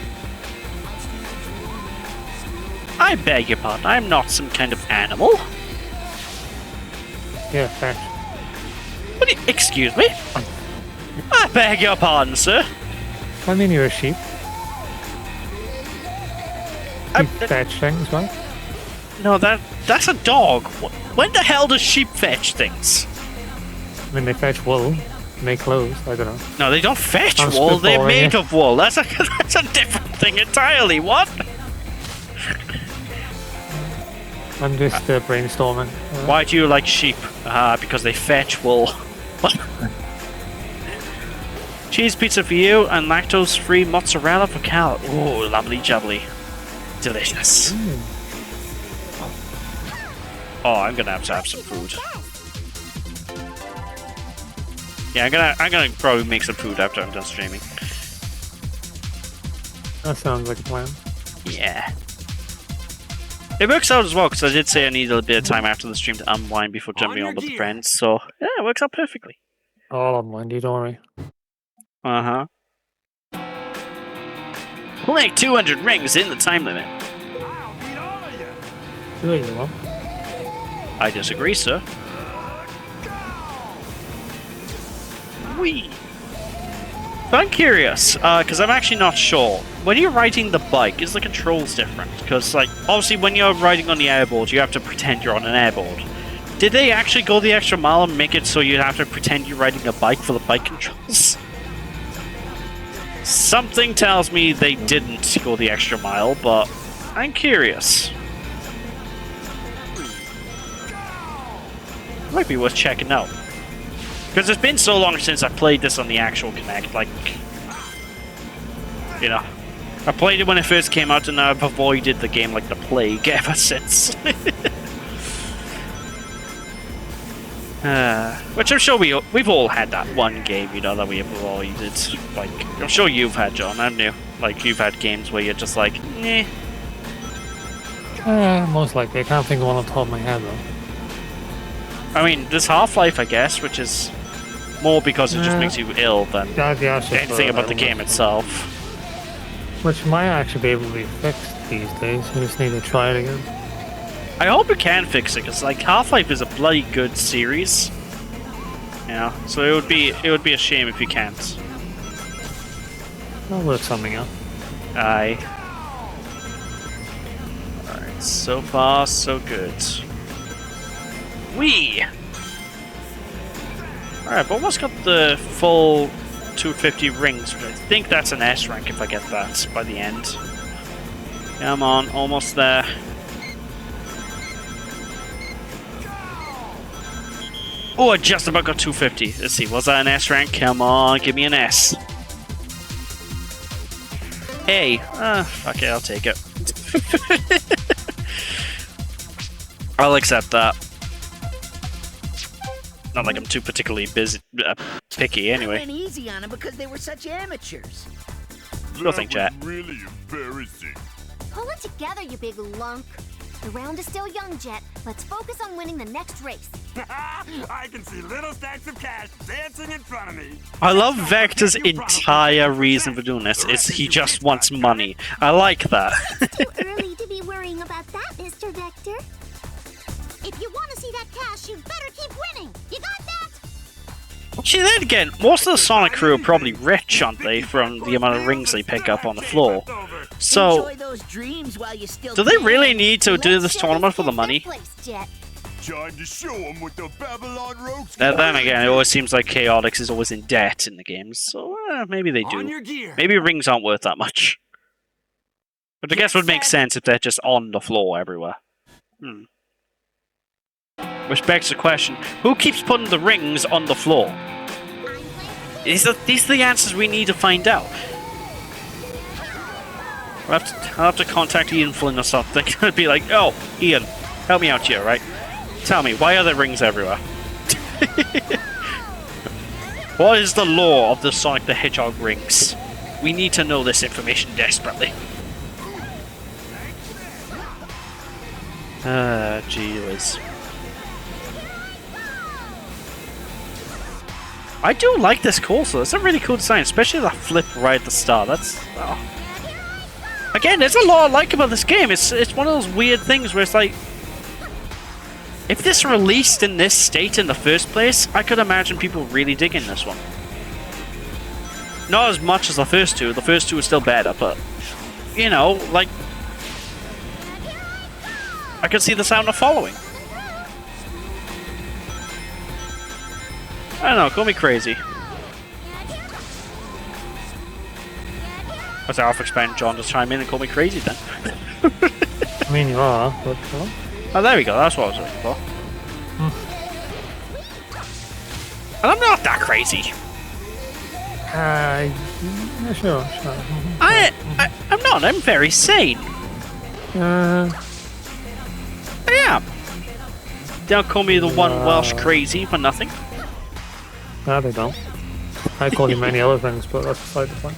I beg your pardon, I'm not some kind of animal. Yeah, fetch. What do you, excuse me? I beg your pardon, sir. I mean, you're a sheep. I- You fetch things, right? No, that's a dog. When the hell does sheep fetch things? I mean, they fetch wool, make clothes. I don't know. No, they don't fetch I'm wool. They're spitballing made here. of wool. That's a different thing entirely. What? I'm just brainstorming. Why do you like sheep? Because they fetch wool. What? Cheese pizza for you and lactose-free mozzarella for Cal. Ooh, lovely jubbly. Delicious. Oh, I'm gonna have to have some food. Yeah, I'm gonna probably make some food after I'm done streaming. That sounds like a plan. Yeah. It works out as well, because I did say I needed a bit of time after the stream to unwind before jumping on with the friends, so yeah, it works out perfectly. All unwind, you don't worry. Uh-huh. Collect 200 rings in the time limit. I'll beat all of you. Sure you will. I disagree, sir. Wee. But I'm curious, because I'm actually not sure. When you're riding the bike, is the controls different? Because, like, obviously when you're riding on the airboard, you have to pretend you're on an airboard. Did they actually go the extra mile and make it so you have to pretend you're riding a bike for the bike controls? Something tells me they didn't go the extra mile, but I'm curious. Might be worth checking out. Because it's been so long since I played this on the actual Kinect, like... You know, I played it when it first came out and I've avoided the game like the plague ever since. Which I'm sure we've all had that one game, you know, that we avoided. Like, I'm sure you've had, John, haven't you? Like, you've had games where you're just like, eh. Most likely. I can't think of one on the top of my head, though. I mean, there's Half-Life, I guess, which is more because it just makes you ill than anything about the game itself. Which might actually be able to be fixed these days. You just need to try it again. I hope you can fix it, because like Half-Life is a bloody good series. Yeah, so it would be a shame if you can't. I'll work something out. Aye. Alright, so far so good. Whee! Alright, but what's got the full 250 rings, which I think that's an S rank if I get that by the end. Come on, almost there. Oh, I just about got 250. Let's see, was that an S rank? Come on, give me an S. A. Fuck it, I'll take it. I'll accept that. Not like I'm too particularly picky anyway. I went easy on them because they were such amateurs. Nothing, chat. Really embarrassing. Pull it together, you big lunk. The round is still young, Jet. Let's focus on winning the next race. I can see little stacks of cash dancing in front of me. I love Vector's entire reason for doing this is he just wants money. I like that. Too early to be worrying about that, Mr. Vector. If you want to see that cash, you'd better keep winning. You got that? See, then again, most of the Sonic crew are probably rich, aren't they, from the amount of rings they pick up on the floor. So, Enjoy those dreams while you still do they can. really need to do this tournament for the money? Time to show them what the Babylon Rogues Then again, it always seems like Chaotix is always in debt in the games, so maybe they do. Maybe rings aren't worth that much. But I guess it would make sense if they're just on the floor everywhere. Which begs the question, who keeps putting the rings on the floor? These are the answers we need to find out. I'll have to contact Ian Flynn or something. I'd be like, oh, Ian, help me out here, right? Tell me, why are there rings everywhere? What is the lore of the Sonic the Hedgehog rings? We need to know this information desperately. Gee whiz. I do like this course though. It's a really cool design, especially that flip right at the start. That's... Oh. Again, there's a lot I like about this game. It's one of those weird things where it's like... If this released in this state in the first place, I could imagine people really digging this one. Not as much as the first two. The first two are still better, but... You know, like... I could see the sound of following. I don't know, call me crazy. Let's Alpha expand John to chime in and call me crazy then. I mean, you are, but... Oh, there we go, that's what I was looking for. And I'm not that crazy. Yeah, sure. I'm not, I'm very sane. I am. Don't call me the one Welsh crazy for nothing. No, they don't. I call you many other things, but that's beside the point.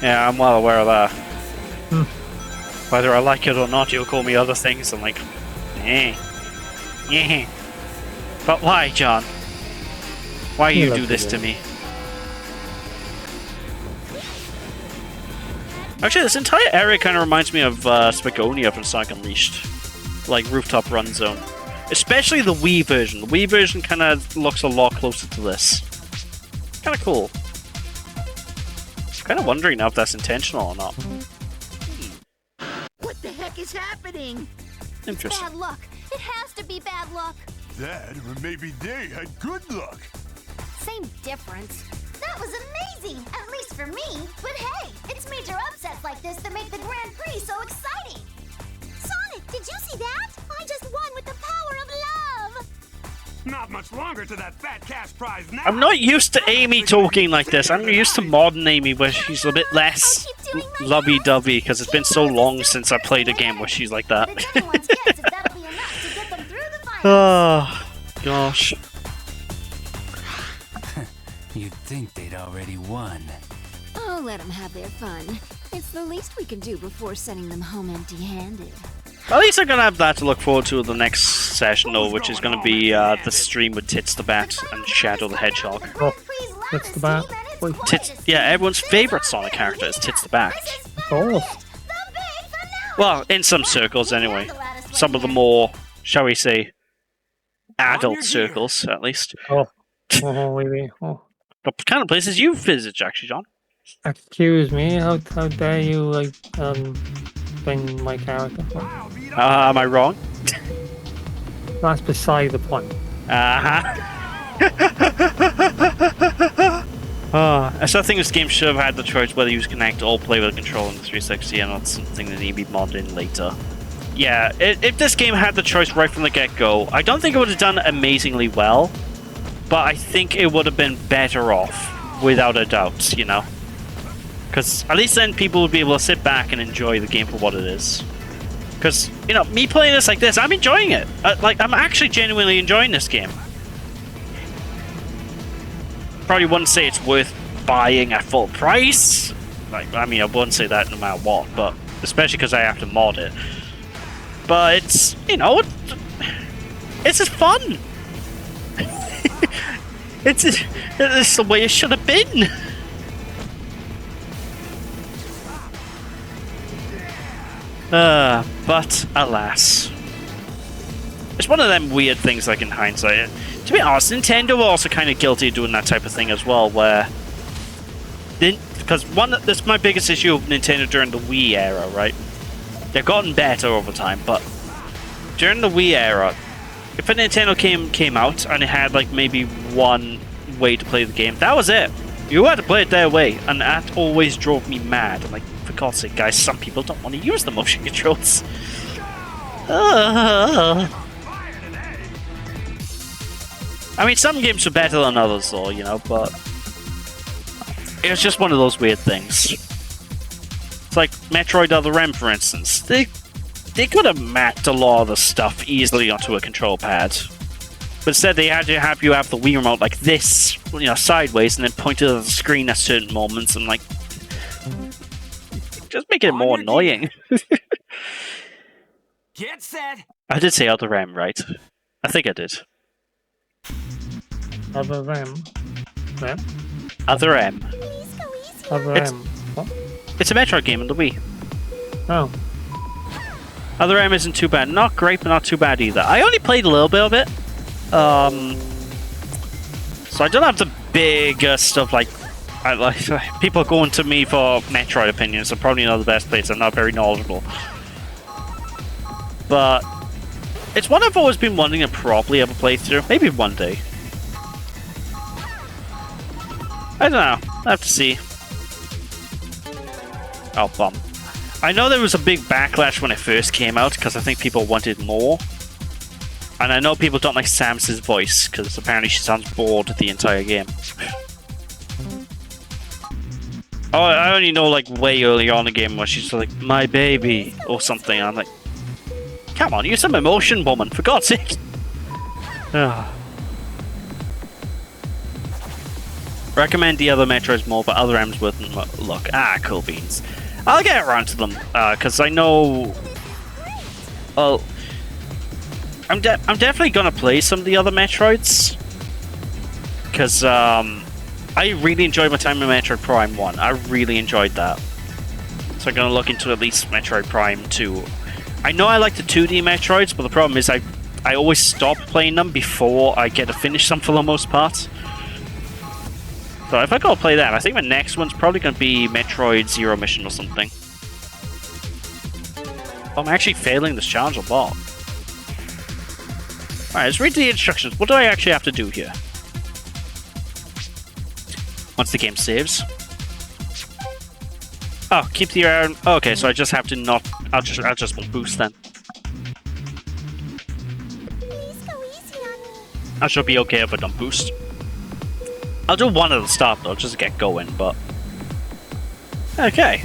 Yeah, I'm well aware of that. Whether I like it or not, you'll call me other things. I'm like, eh. But why, John? Why you do this to me? Actually, this entire area kind of reminds me of Spagonia from Sonic Unleashed. Like, rooftop run zone. Especially the Wii version. The Wii version kind of looks a lot closer to this. Kind of cool. I'm kind of wondering now if that's intentional or not. What the heck is happening? Interesting. Bad luck. It has to be bad luck. That, or maybe they had good luck. Same difference. That was amazing, at least for me. But hey, it's major upsets like this that make the Grand Prix so exciting. Sonic, did you see that? I just won with the power of love. Not much longer to that fat cash prize now. I'm not used to Amy talking like this. I'm used to modern Amy where she's a bit less lovey-dovey because it's been so long since I played a game where she's like that. gosh. You'd think they'd already won. Oh, let them have their fun. It's the least we can do before sending them home empty-handed. At least I'm gonna have that to look forward to the next session, though, which is gonna be the stream with Tits the Bat and Shadow the Hedgehog. Oh, Tits the Bat. Wait. Tits, yeah, everyone's favorite Sonic character is Tits the Bat. Oh. Well, in some circles, anyway. Some of the more, shall we say, adult circles, at least. Oh. Oh, wait. Oh. The kind of places you've visited, actually, John. Excuse me, how dare you, like, bring my character from? Am I wrong? That's beside the point. So I think this game should have had the choice whether you use Kinect or play with a controller in the 360 and not something that need to be modded in later. Yeah, if this game had the choice right from the get-go, I don't think it would have done amazingly well, but I think it would have been better off, without a doubt, you know? Because at least then people would be able to sit back and enjoy the game for what it is. Because, you know, me playing this like this, I'm enjoying it. Like, I'm actually genuinely enjoying this game. Probably wouldn't say it's worth buying at full price. Like, I mean, I wouldn't say that no matter what, but especially because I have to mod it. But it's, you know, it's just fun. it's the way it should have been. But alas. It's one of them weird things, like, in hindsight. To be honest, Nintendo were also kind of guilty of doing that type of thing as well, where... Because that's my biggest issue with Nintendo during the Wii era, right? They've gotten better over time, but during the Wii era, if a Nintendo came out and it had, like, maybe one way to play the game, that was it. You had to play it their way, and that always drove me mad. I'm like, for God's sake, guys, some people don't want to use the motion controls. I mean, some games are better than others, though, you know, but it was just one of those weird things. It's like Metroid Other M, for instance. They could have mapped a lot of the stuff easily onto a control pad. But instead, they had to have you have the Wii remote like this, you know, sideways, and then point it at the screen at certain moments, and, like, just making it more annoying. Get set. I did say Other M, right? I think I did. Other M? Where? Other M. Other It's- M? What? It's a Metroid game on the Wii. Oh. Other M isn't too bad. Not great, but not too bad either. I only played a little bit of it. So I don't have the big stuff like... people going to me for Metroid opinions. I'm probably not the best place. I'm not very knowledgeable. But it's one I've always been wanting to properly have a playthrough. Maybe one day. I don't know. I have to see. Oh, bum. I know there was a big backlash when it first came out because I think people wanted more. And I know people don't like Samus's voice because apparently she sounds bored the entire game. Oh, I only know, like, way early on in the game where she's like, my baby, or something. And I'm like, come on, use some emotion, woman, for God's sake. Recommend the other Metroids more, but Other M's worth a look. Cool beans. I'll get around to them, because I know... Well, I'm definitely gonna play some of the other Metroids. Because, I really enjoyed my time in Metroid Prime 1. I really enjoyed that. So I'm gonna look into at least Metroid Prime 2. I know I like the 2D Metroids, but the problem is I always stop playing them before I get to finish them for the most part. So if I gotta play that, I think my next one's probably gonna be Metroid Zero Mission or something. Oh, I'm actually failing this challenge a lot. Alright, let's read the instructions. What do I actually have to do here? Once the game saves. Oh, keep the air. Okay, so I just have to not. I'll just won't boost then. I should be okay if I don't boost. I'll do one at the start though, just to get going. But okay.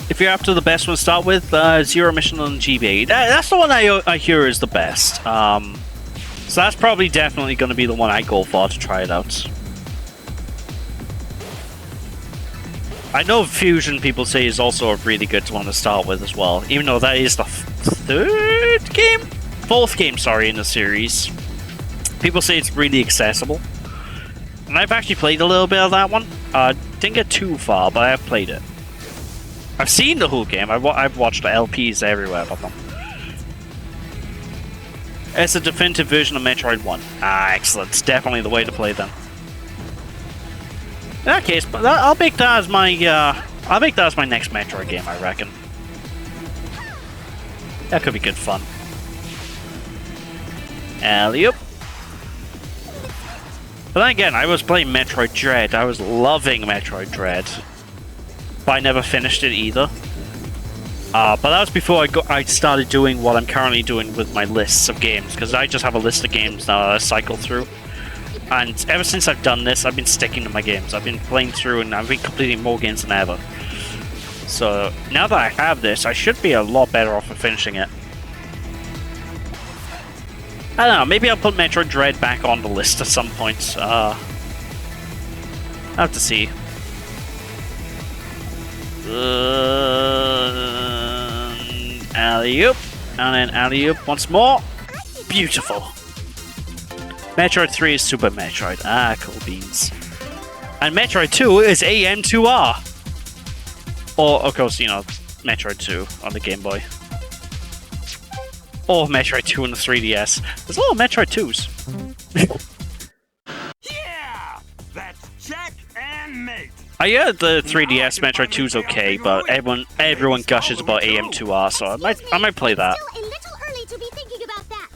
If you're after the best one to start with, Zero Mission on GBA. That's the one I hear is the best. So that's probably definitely going to be the one I go for to try it out. I know Fusion people say is also a really good one to start with as well, even though that is the fourth game, sorry, in the series. People say it's really accessible. And I've actually played a little bit of that one. Didn't get too far, but I have played it. I've seen the whole game. I've watched the LPs everywhere about them. It's a definitive version of Metroid 1. Ah, excellent. It's definitely the way to play them. In that case, I'll make that as my next Metroid game, I reckon. That could be good fun. Alley-oop. But then again, I was playing Metroid Dread. I was loving Metroid Dread. But I never finished it either. But that was before I started doing what I'm currently doing with my lists of games. Because I just have a list of games now that I cycle through. And ever since I've done this, I've been sticking to my games. I've been playing through and I've been completing more games than ever. So now that I have this, I should be a lot better off of finishing it. I don't know, maybe I'll put Metroid Dread back on the list at some point. I'll have to see. Alley-oop. And then alley-oop once more. Beautiful. Metroid 3 is Super Metroid. Ah, cool beans. And Metroid 2 is AM2R. Or, of course, you know, Metroid 2 on the Game Boy. Or Metroid 2 on the 3DS. There's a lot of Metroid 2s. Yeah! That's check and mate. I heard the 3DS Metroid 2 is okay, but everyone gushes about AM2R, so I might play that. Still a little early to be thinking about that.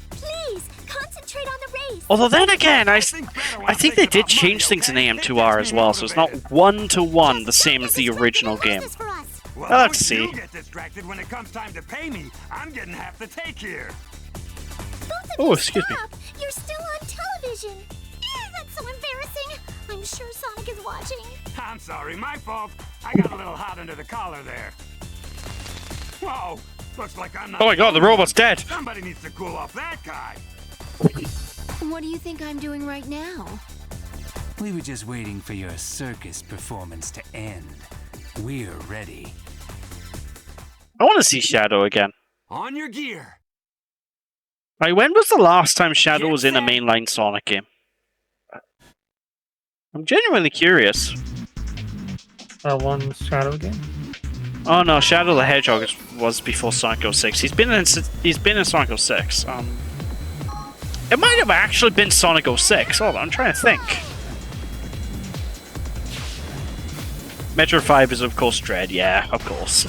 Please, concentrate on the race. Although then again, I think they did change things in AM2R as well, so it's not one-to-one the same as the original game. Well, Let's see. You get distracted when it comes time to pay me. I'm getting half the take here. Oh, excuse me. You're still on television. That's so embarrassing. I'm sure Sonic is watching. I'm sorry, my fault. I got a little hot under the collar there. Whoa, looks like I'm not. Oh my god, the robot's dead. Somebody needs to cool off that guy. What do you think I'm doing right now? We were just waiting for your circus performance to end. We're ready. I want to see Shadow again. On your gear. Like, when was the last time Shadow was in a mainline Sonic game? I'm genuinely curious. One Shadow game? Oh no, Shadow the Hedgehog was before Sonic 06. He's been in Sonic 06. It might have actually been Sonic 06. Hold on, I'm trying to think. Metroid 5 is of course Dread, yeah, of course.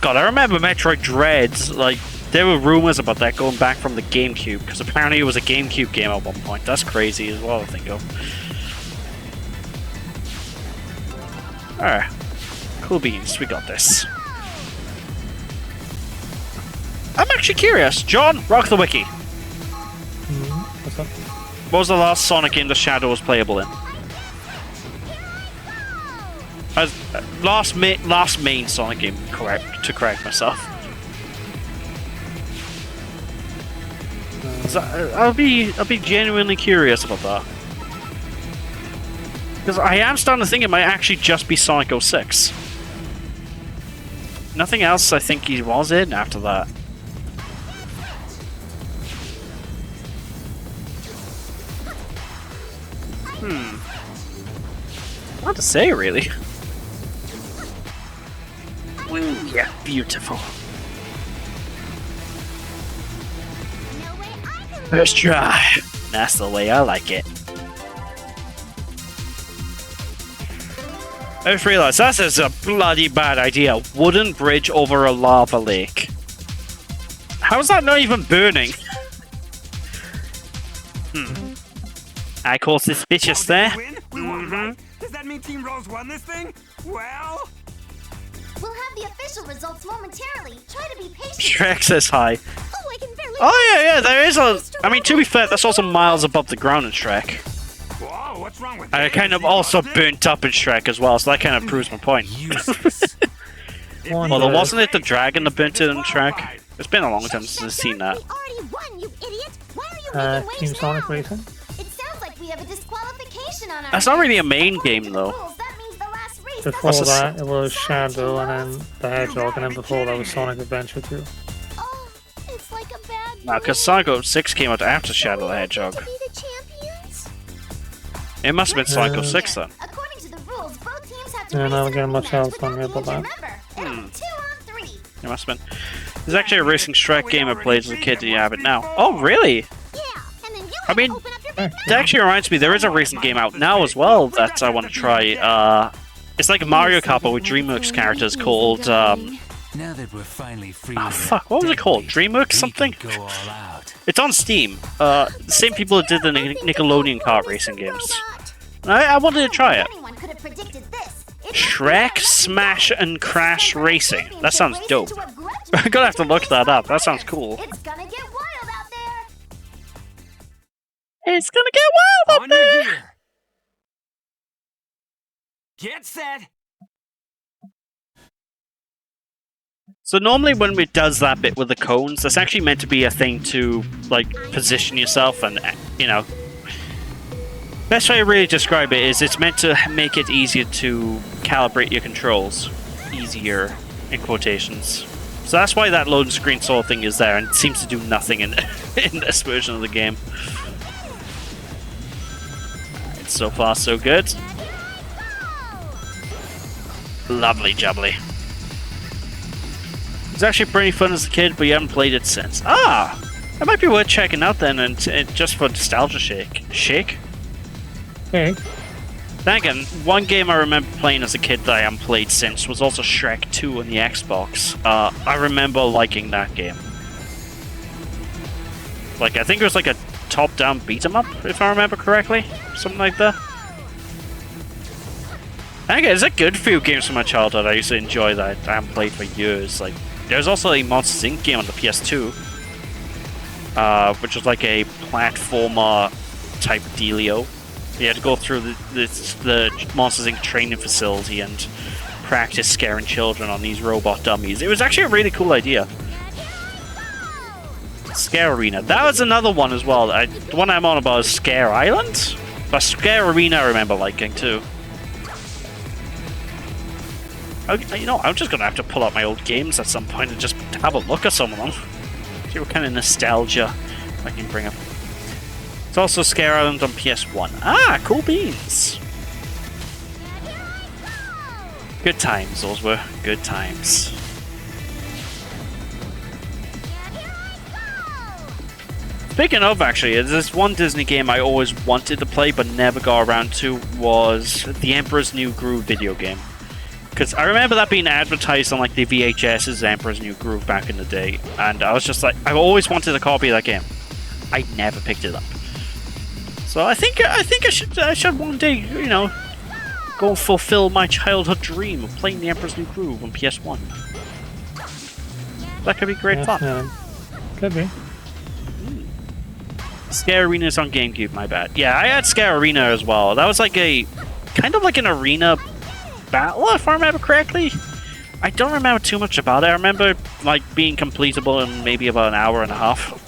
God, I remember Metroid Dread, like, there were rumors about that going back from the GameCube, because apparently it was a GameCube game at one point. That's crazy as well to think of. Alright. Cool beans, we got this. I'm actually curious. John, rock the wiki. What's up? What was the last Sonic game the Shadow was playable in? Last main Sonic game, to correct myself. So, I'll be genuinely curious about that. Because I am starting to think it might actually just be Sonic 06. Nothing else I think he was in after that. Hard to say, really. Yeah, beautiful. First try. That's the way I like it. I just realized that is a bloody bad idea. Wooden bridge over a lava lake. How is that not even burning? I call suspicious there. We won, right? Does that mean Team Rose won this thing? Well... We'll have the official results momentarily. Try to be patient. Shrek says hi. Oh, I can barely... Oh yeah, there is a... I mean, to be fair, that's also miles above the ground in Shrek. Whoa, what's wrong with I kind of also burnt up in Shrek as well, so that kind of proves my point. Although, wasn't it the dragon that burnt it in Shrek? It's been a long time since I've seen that. We already won, you idiot! Why are you making Team waves Sonic now? Racing. It sounds like we have a disqualification on our That's not really a hands. main According game to the though. rules, that means the last race Before What's this? that, it was Shadow, and then the Hedgehog, and then before that was Sonic Adventure 2. Oh, it's like a bad No, because Sonic 06 came out after Shadow the Hedgehog. to be the champions? It must have been Sonic 06 then. According to the rules, both teams have to Yeah, race now in again, a much rematch else without on here the about that. injured member. It'll be 2-on-3. It must have been. There's actually a Racing Shrek game I played as a kid. Do you have it now? Oh, really? Yeah, and then you I have mean, to open up your big that actually reminds me, there is a racing game out now as well that I want to try. It's like a Mario Kart but with DreamWorks characters called, Now that we're finally free oh of fuck, what was it called? DreamWorks we something? can go all out. It's on Steam. The same people that did the Nickelodeon kart racing games. I wanted to try it. Anyone could have predicted this. It's Shrek, Smash, and Crash Racing. That sounds dope. I'm gonna have to look that up. That sounds cool. It's gonna get wild out there. It's gonna get wild up there! gear. Get set. So normally when it does that bit with the cones, that's actually meant to be a thing to, like, position yourself and, you know... Best way to really describe it is it's meant to make it easier to calibrate your controls. Easier, in quotations. So that's why that loading screen sort of thing is there, and it seems to do nothing in, in this version of the game. Alright, so far so good. Lovely jubbly. It's actually pretty fun as a kid, but you haven't played it since. Ah! That might be worth checking out then, and just for nostalgia shake. Okay. Then again, one game I remember playing as a kid that I haven't played since was also Shrek 2 on the Xbox. I remember liking that game. Like, I think it was like a top-down beat-em-up, if I remember correctly. Something like that. And again, it's a good few games from my childhood I used to enjoy that I haven't played for years. Like, there's also a Monsters Inc. game on the PS2. Which was like a platformer type dealio. You had to go through the Monsters Inc. training facility and practice scaring children on these robot dummies. It was actually a really cool idea. Scare Arena. That was another one as well. The one I'm on about is Scare Island? But Scare Arena I remember liking too. You know, I'm just going to have to pull out my old games at some point and just have a look at some of them. See what kind of nostalgia I can bring up. It's also Scare Island on PS1. Ah, cool beans! Good times, those were. Good times. Speaking of, actually, there's one Disney game I always wanted to play but never got around to was the Emperor's New Groove video game. Because I remember that being advertised on like the VHS's Emperor's New Groove back in the day, and I was just like, I've always wanted a copy of that game. I never picked it up. So I think I should one day, you know, go fulfill my childhood dream of playing the Emperor's New Groove on PS1. That could be great fun. Yeah, could be. Scare Arena is on GameCube, my bad. Yeah, I had Scare Arena as well. That was like a kind of like an arena battle, if I remember correctly. I don't remember too much about it. I remember like being completable in maybe about an hour and a half.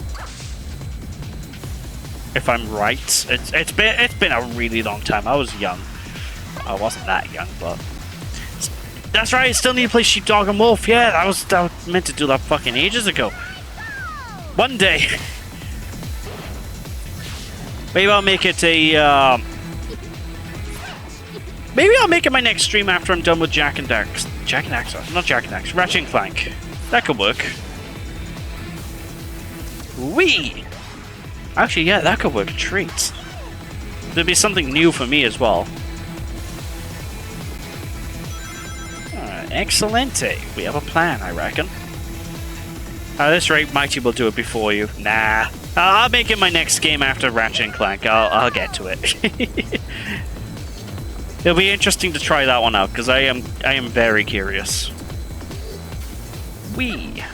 If I'm right. It's been a really long time. I was young. I wasn't that young, but that's right, I still need to play Sheepdog and Wolf. Yeah, I was meant to do that fucking ages ago. One day. Maybe I'll make it a maybe I'll make it my next stream after I'm done with Jak and Dax. Jak and Dax, not Jak and Dax. Ratchet and Clank. That could work. Wee! Actually, yeah, that could work a treat. There'd be something new for me as well. Excellente. We have a plan, I reckon. At this rate, Mighty will do it before you. Nah. I'll make it my next game after Ratchet and Clank. I'll get to it. It'll be interesting to try that one out, because I am very curious. Wee.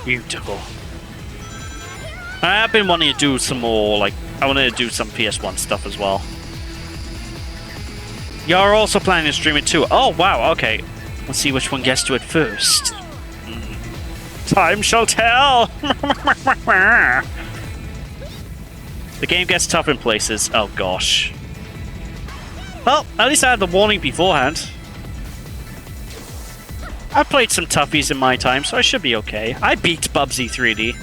Beautiful. I've been wanting to do some more, like, I wanted to do some PS1 stuff as well. You're also planning to stream it too. Oh, wow, okay. Let's see which one gets to it first. Time shall tell. The game gets tough in places. Oh gosh. Well, at least I had the warning beforehand. I've played some toughies in my time, so I should be okay. I beat Bubsy 3D.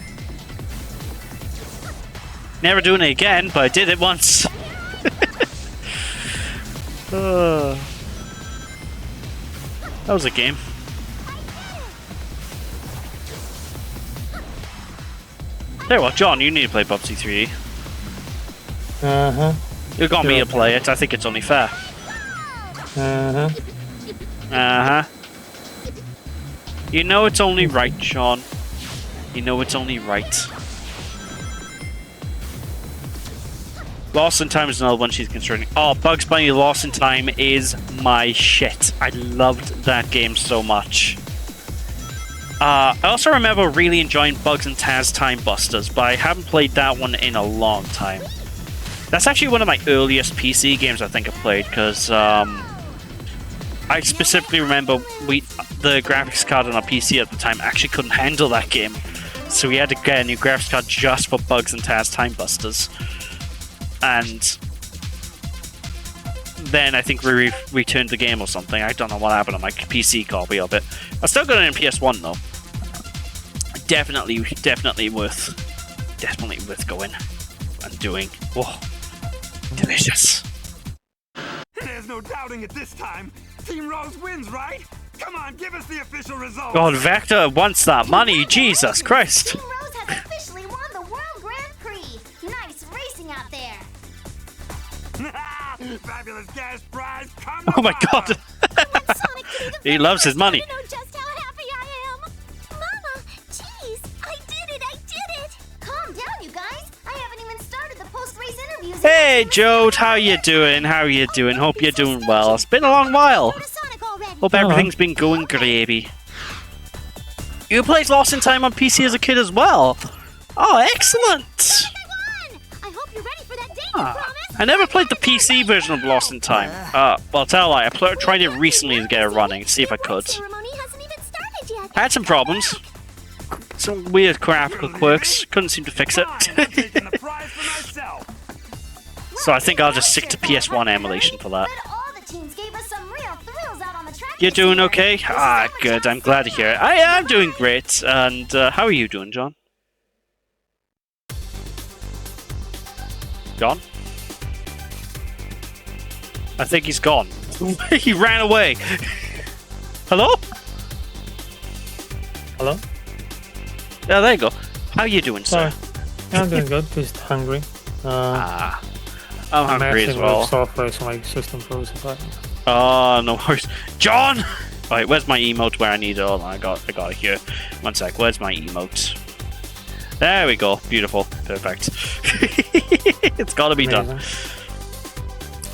Never doing it again, but I did it once. That was a game. Tell you what, John, you need to play Bubsy 3D. Uh-huh. You got me to play it. I think it's only fair. Uh-huh. Uh-huh. You know it's only right, Sean. You know it's only right. Lost in Time is another one she's concerning. Oh, Bugs Bunny Lost in Time is my shit. I loved that game so much. I also remember really enjoying Bugs and Taz Time Busters, but I haven't played that one in a long time. That's actually one of my earliest PC games I think I played, because I specifically remember the graphics card on our PC at the time actually couldn't handle that game. So we had to get a new graphics card just for Bugs and Taz Time Busters. And then I think we returned the game or something. I don't know what happened on my PC copy of it. I still got it in PS1 though. Definitely worth going and doing. Whoa, delicious. There's no doubting it this time. Team Rose wins, right? Come on, give us the official result. God, Vector wants that money. Jesus Christ. Team Rose has officially won the World Grand Prix. Nice racing out there. Fabulous cash prize. Come Oh my God. He loves his money. I know just how happy I am. Mama, jeez, I did it. Calm down, you guys. I haven't even started the post-race interviews. Hey, Jode, how you doing? Hope you're doing well. It's been a long while. Hope everything's been going gravy. You played Lost in Time on PC as a kid as well. Oh, excellent. I hope you're ready for that date, you promise? I never played the PC version of Lost in Time. Well, tell a lie, I tried it recently to get it running, see if I could. Ceremony hasn't even started yet. I had some problems. Some weird graphical quirks. Couldn't seem to fix it. So I think I'll just stick to PS1 emulation for that. But all the teams gave us some real thrills out on the track. You're doing okay? Ah, good. I'm glad to hear it. I'm doing great. And how are you doing, John? John? I think he's gone. He ran away. Hello? Hello? Yeah, there you go. How are you doing, sir? I'm doing good, just hungry. I'm hungry as well. Software, so my system froze. Oh, no worries. John! Right, where's my emote where I need it? Hold on, I got it here. One sec, where's my emote? There we go. Beautiful. Perfect. It's gotta be done.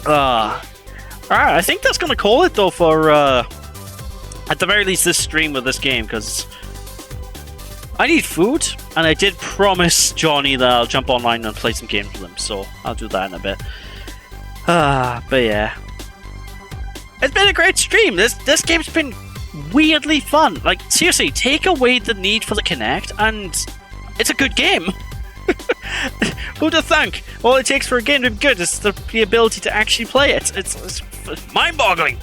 Alright, I think that's gonna call it though for at the very least this stream with this game, because I need food, and I did promise Johnny that I'll jump online and play some games with him, so I'll do that in a bit. But yeah. It's been a great stream. This game's been weirdly fun. Like, seriously, take away the need for the Kinect, and it's a good game. Who'd have thunk? All it takes for a game to be good is the ability to actually play it. It's mind-boggling.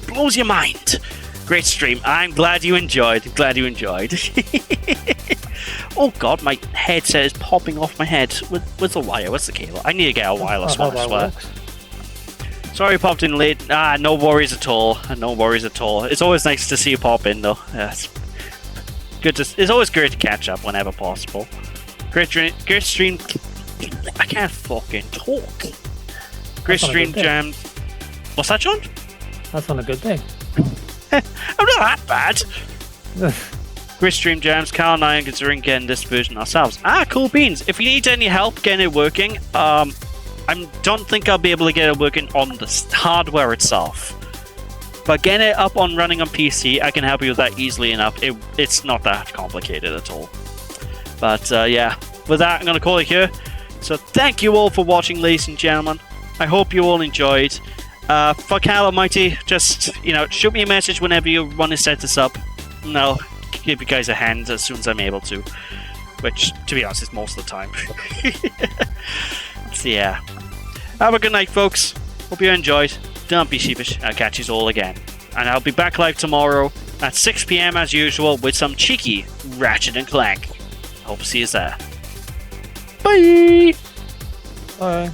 Blows your mind. Great stream. I'm glad you enjoyed. Oh god, my headset is popping off my head. With the wire. What's the cable? I need to get a wireless one, I swear. Sorry I popped in late. No worries at all. It's always nice to see you pop in though. It's good it's always great to catch up whenever possible. Great stream. I can't fucking talk. Great stream, Jam. What's that, John? That's on a good day. I'm not that bad. Great stream, Jams. Carl and I are considering getting this version ourselves. Cool beans. If you need any help getting it working, I don't think I'll be able to get it working on the hardware itself. But getting it up on running on PC, I can help you with that easily enough. It's not that complicated at all. But yeah, with that, I'm going to call it here. So thank you all for watching, ladies and gentlemen. I hope you all enjoyed. For Cal Almighty, just, shoot me a message whenever you want to set this up. No, give you guys a hand as soon as I'm able to. Which, to be honest, is most of the time. So yeah. Have a good night, folks. Hope you enjoyed. Don't be sheepish. I'll catch you all again. And I'll be back live tomorrow at 6 PM as usual with some cheeky Ratchet and Clank. Hope to see you there. Bye! Bye.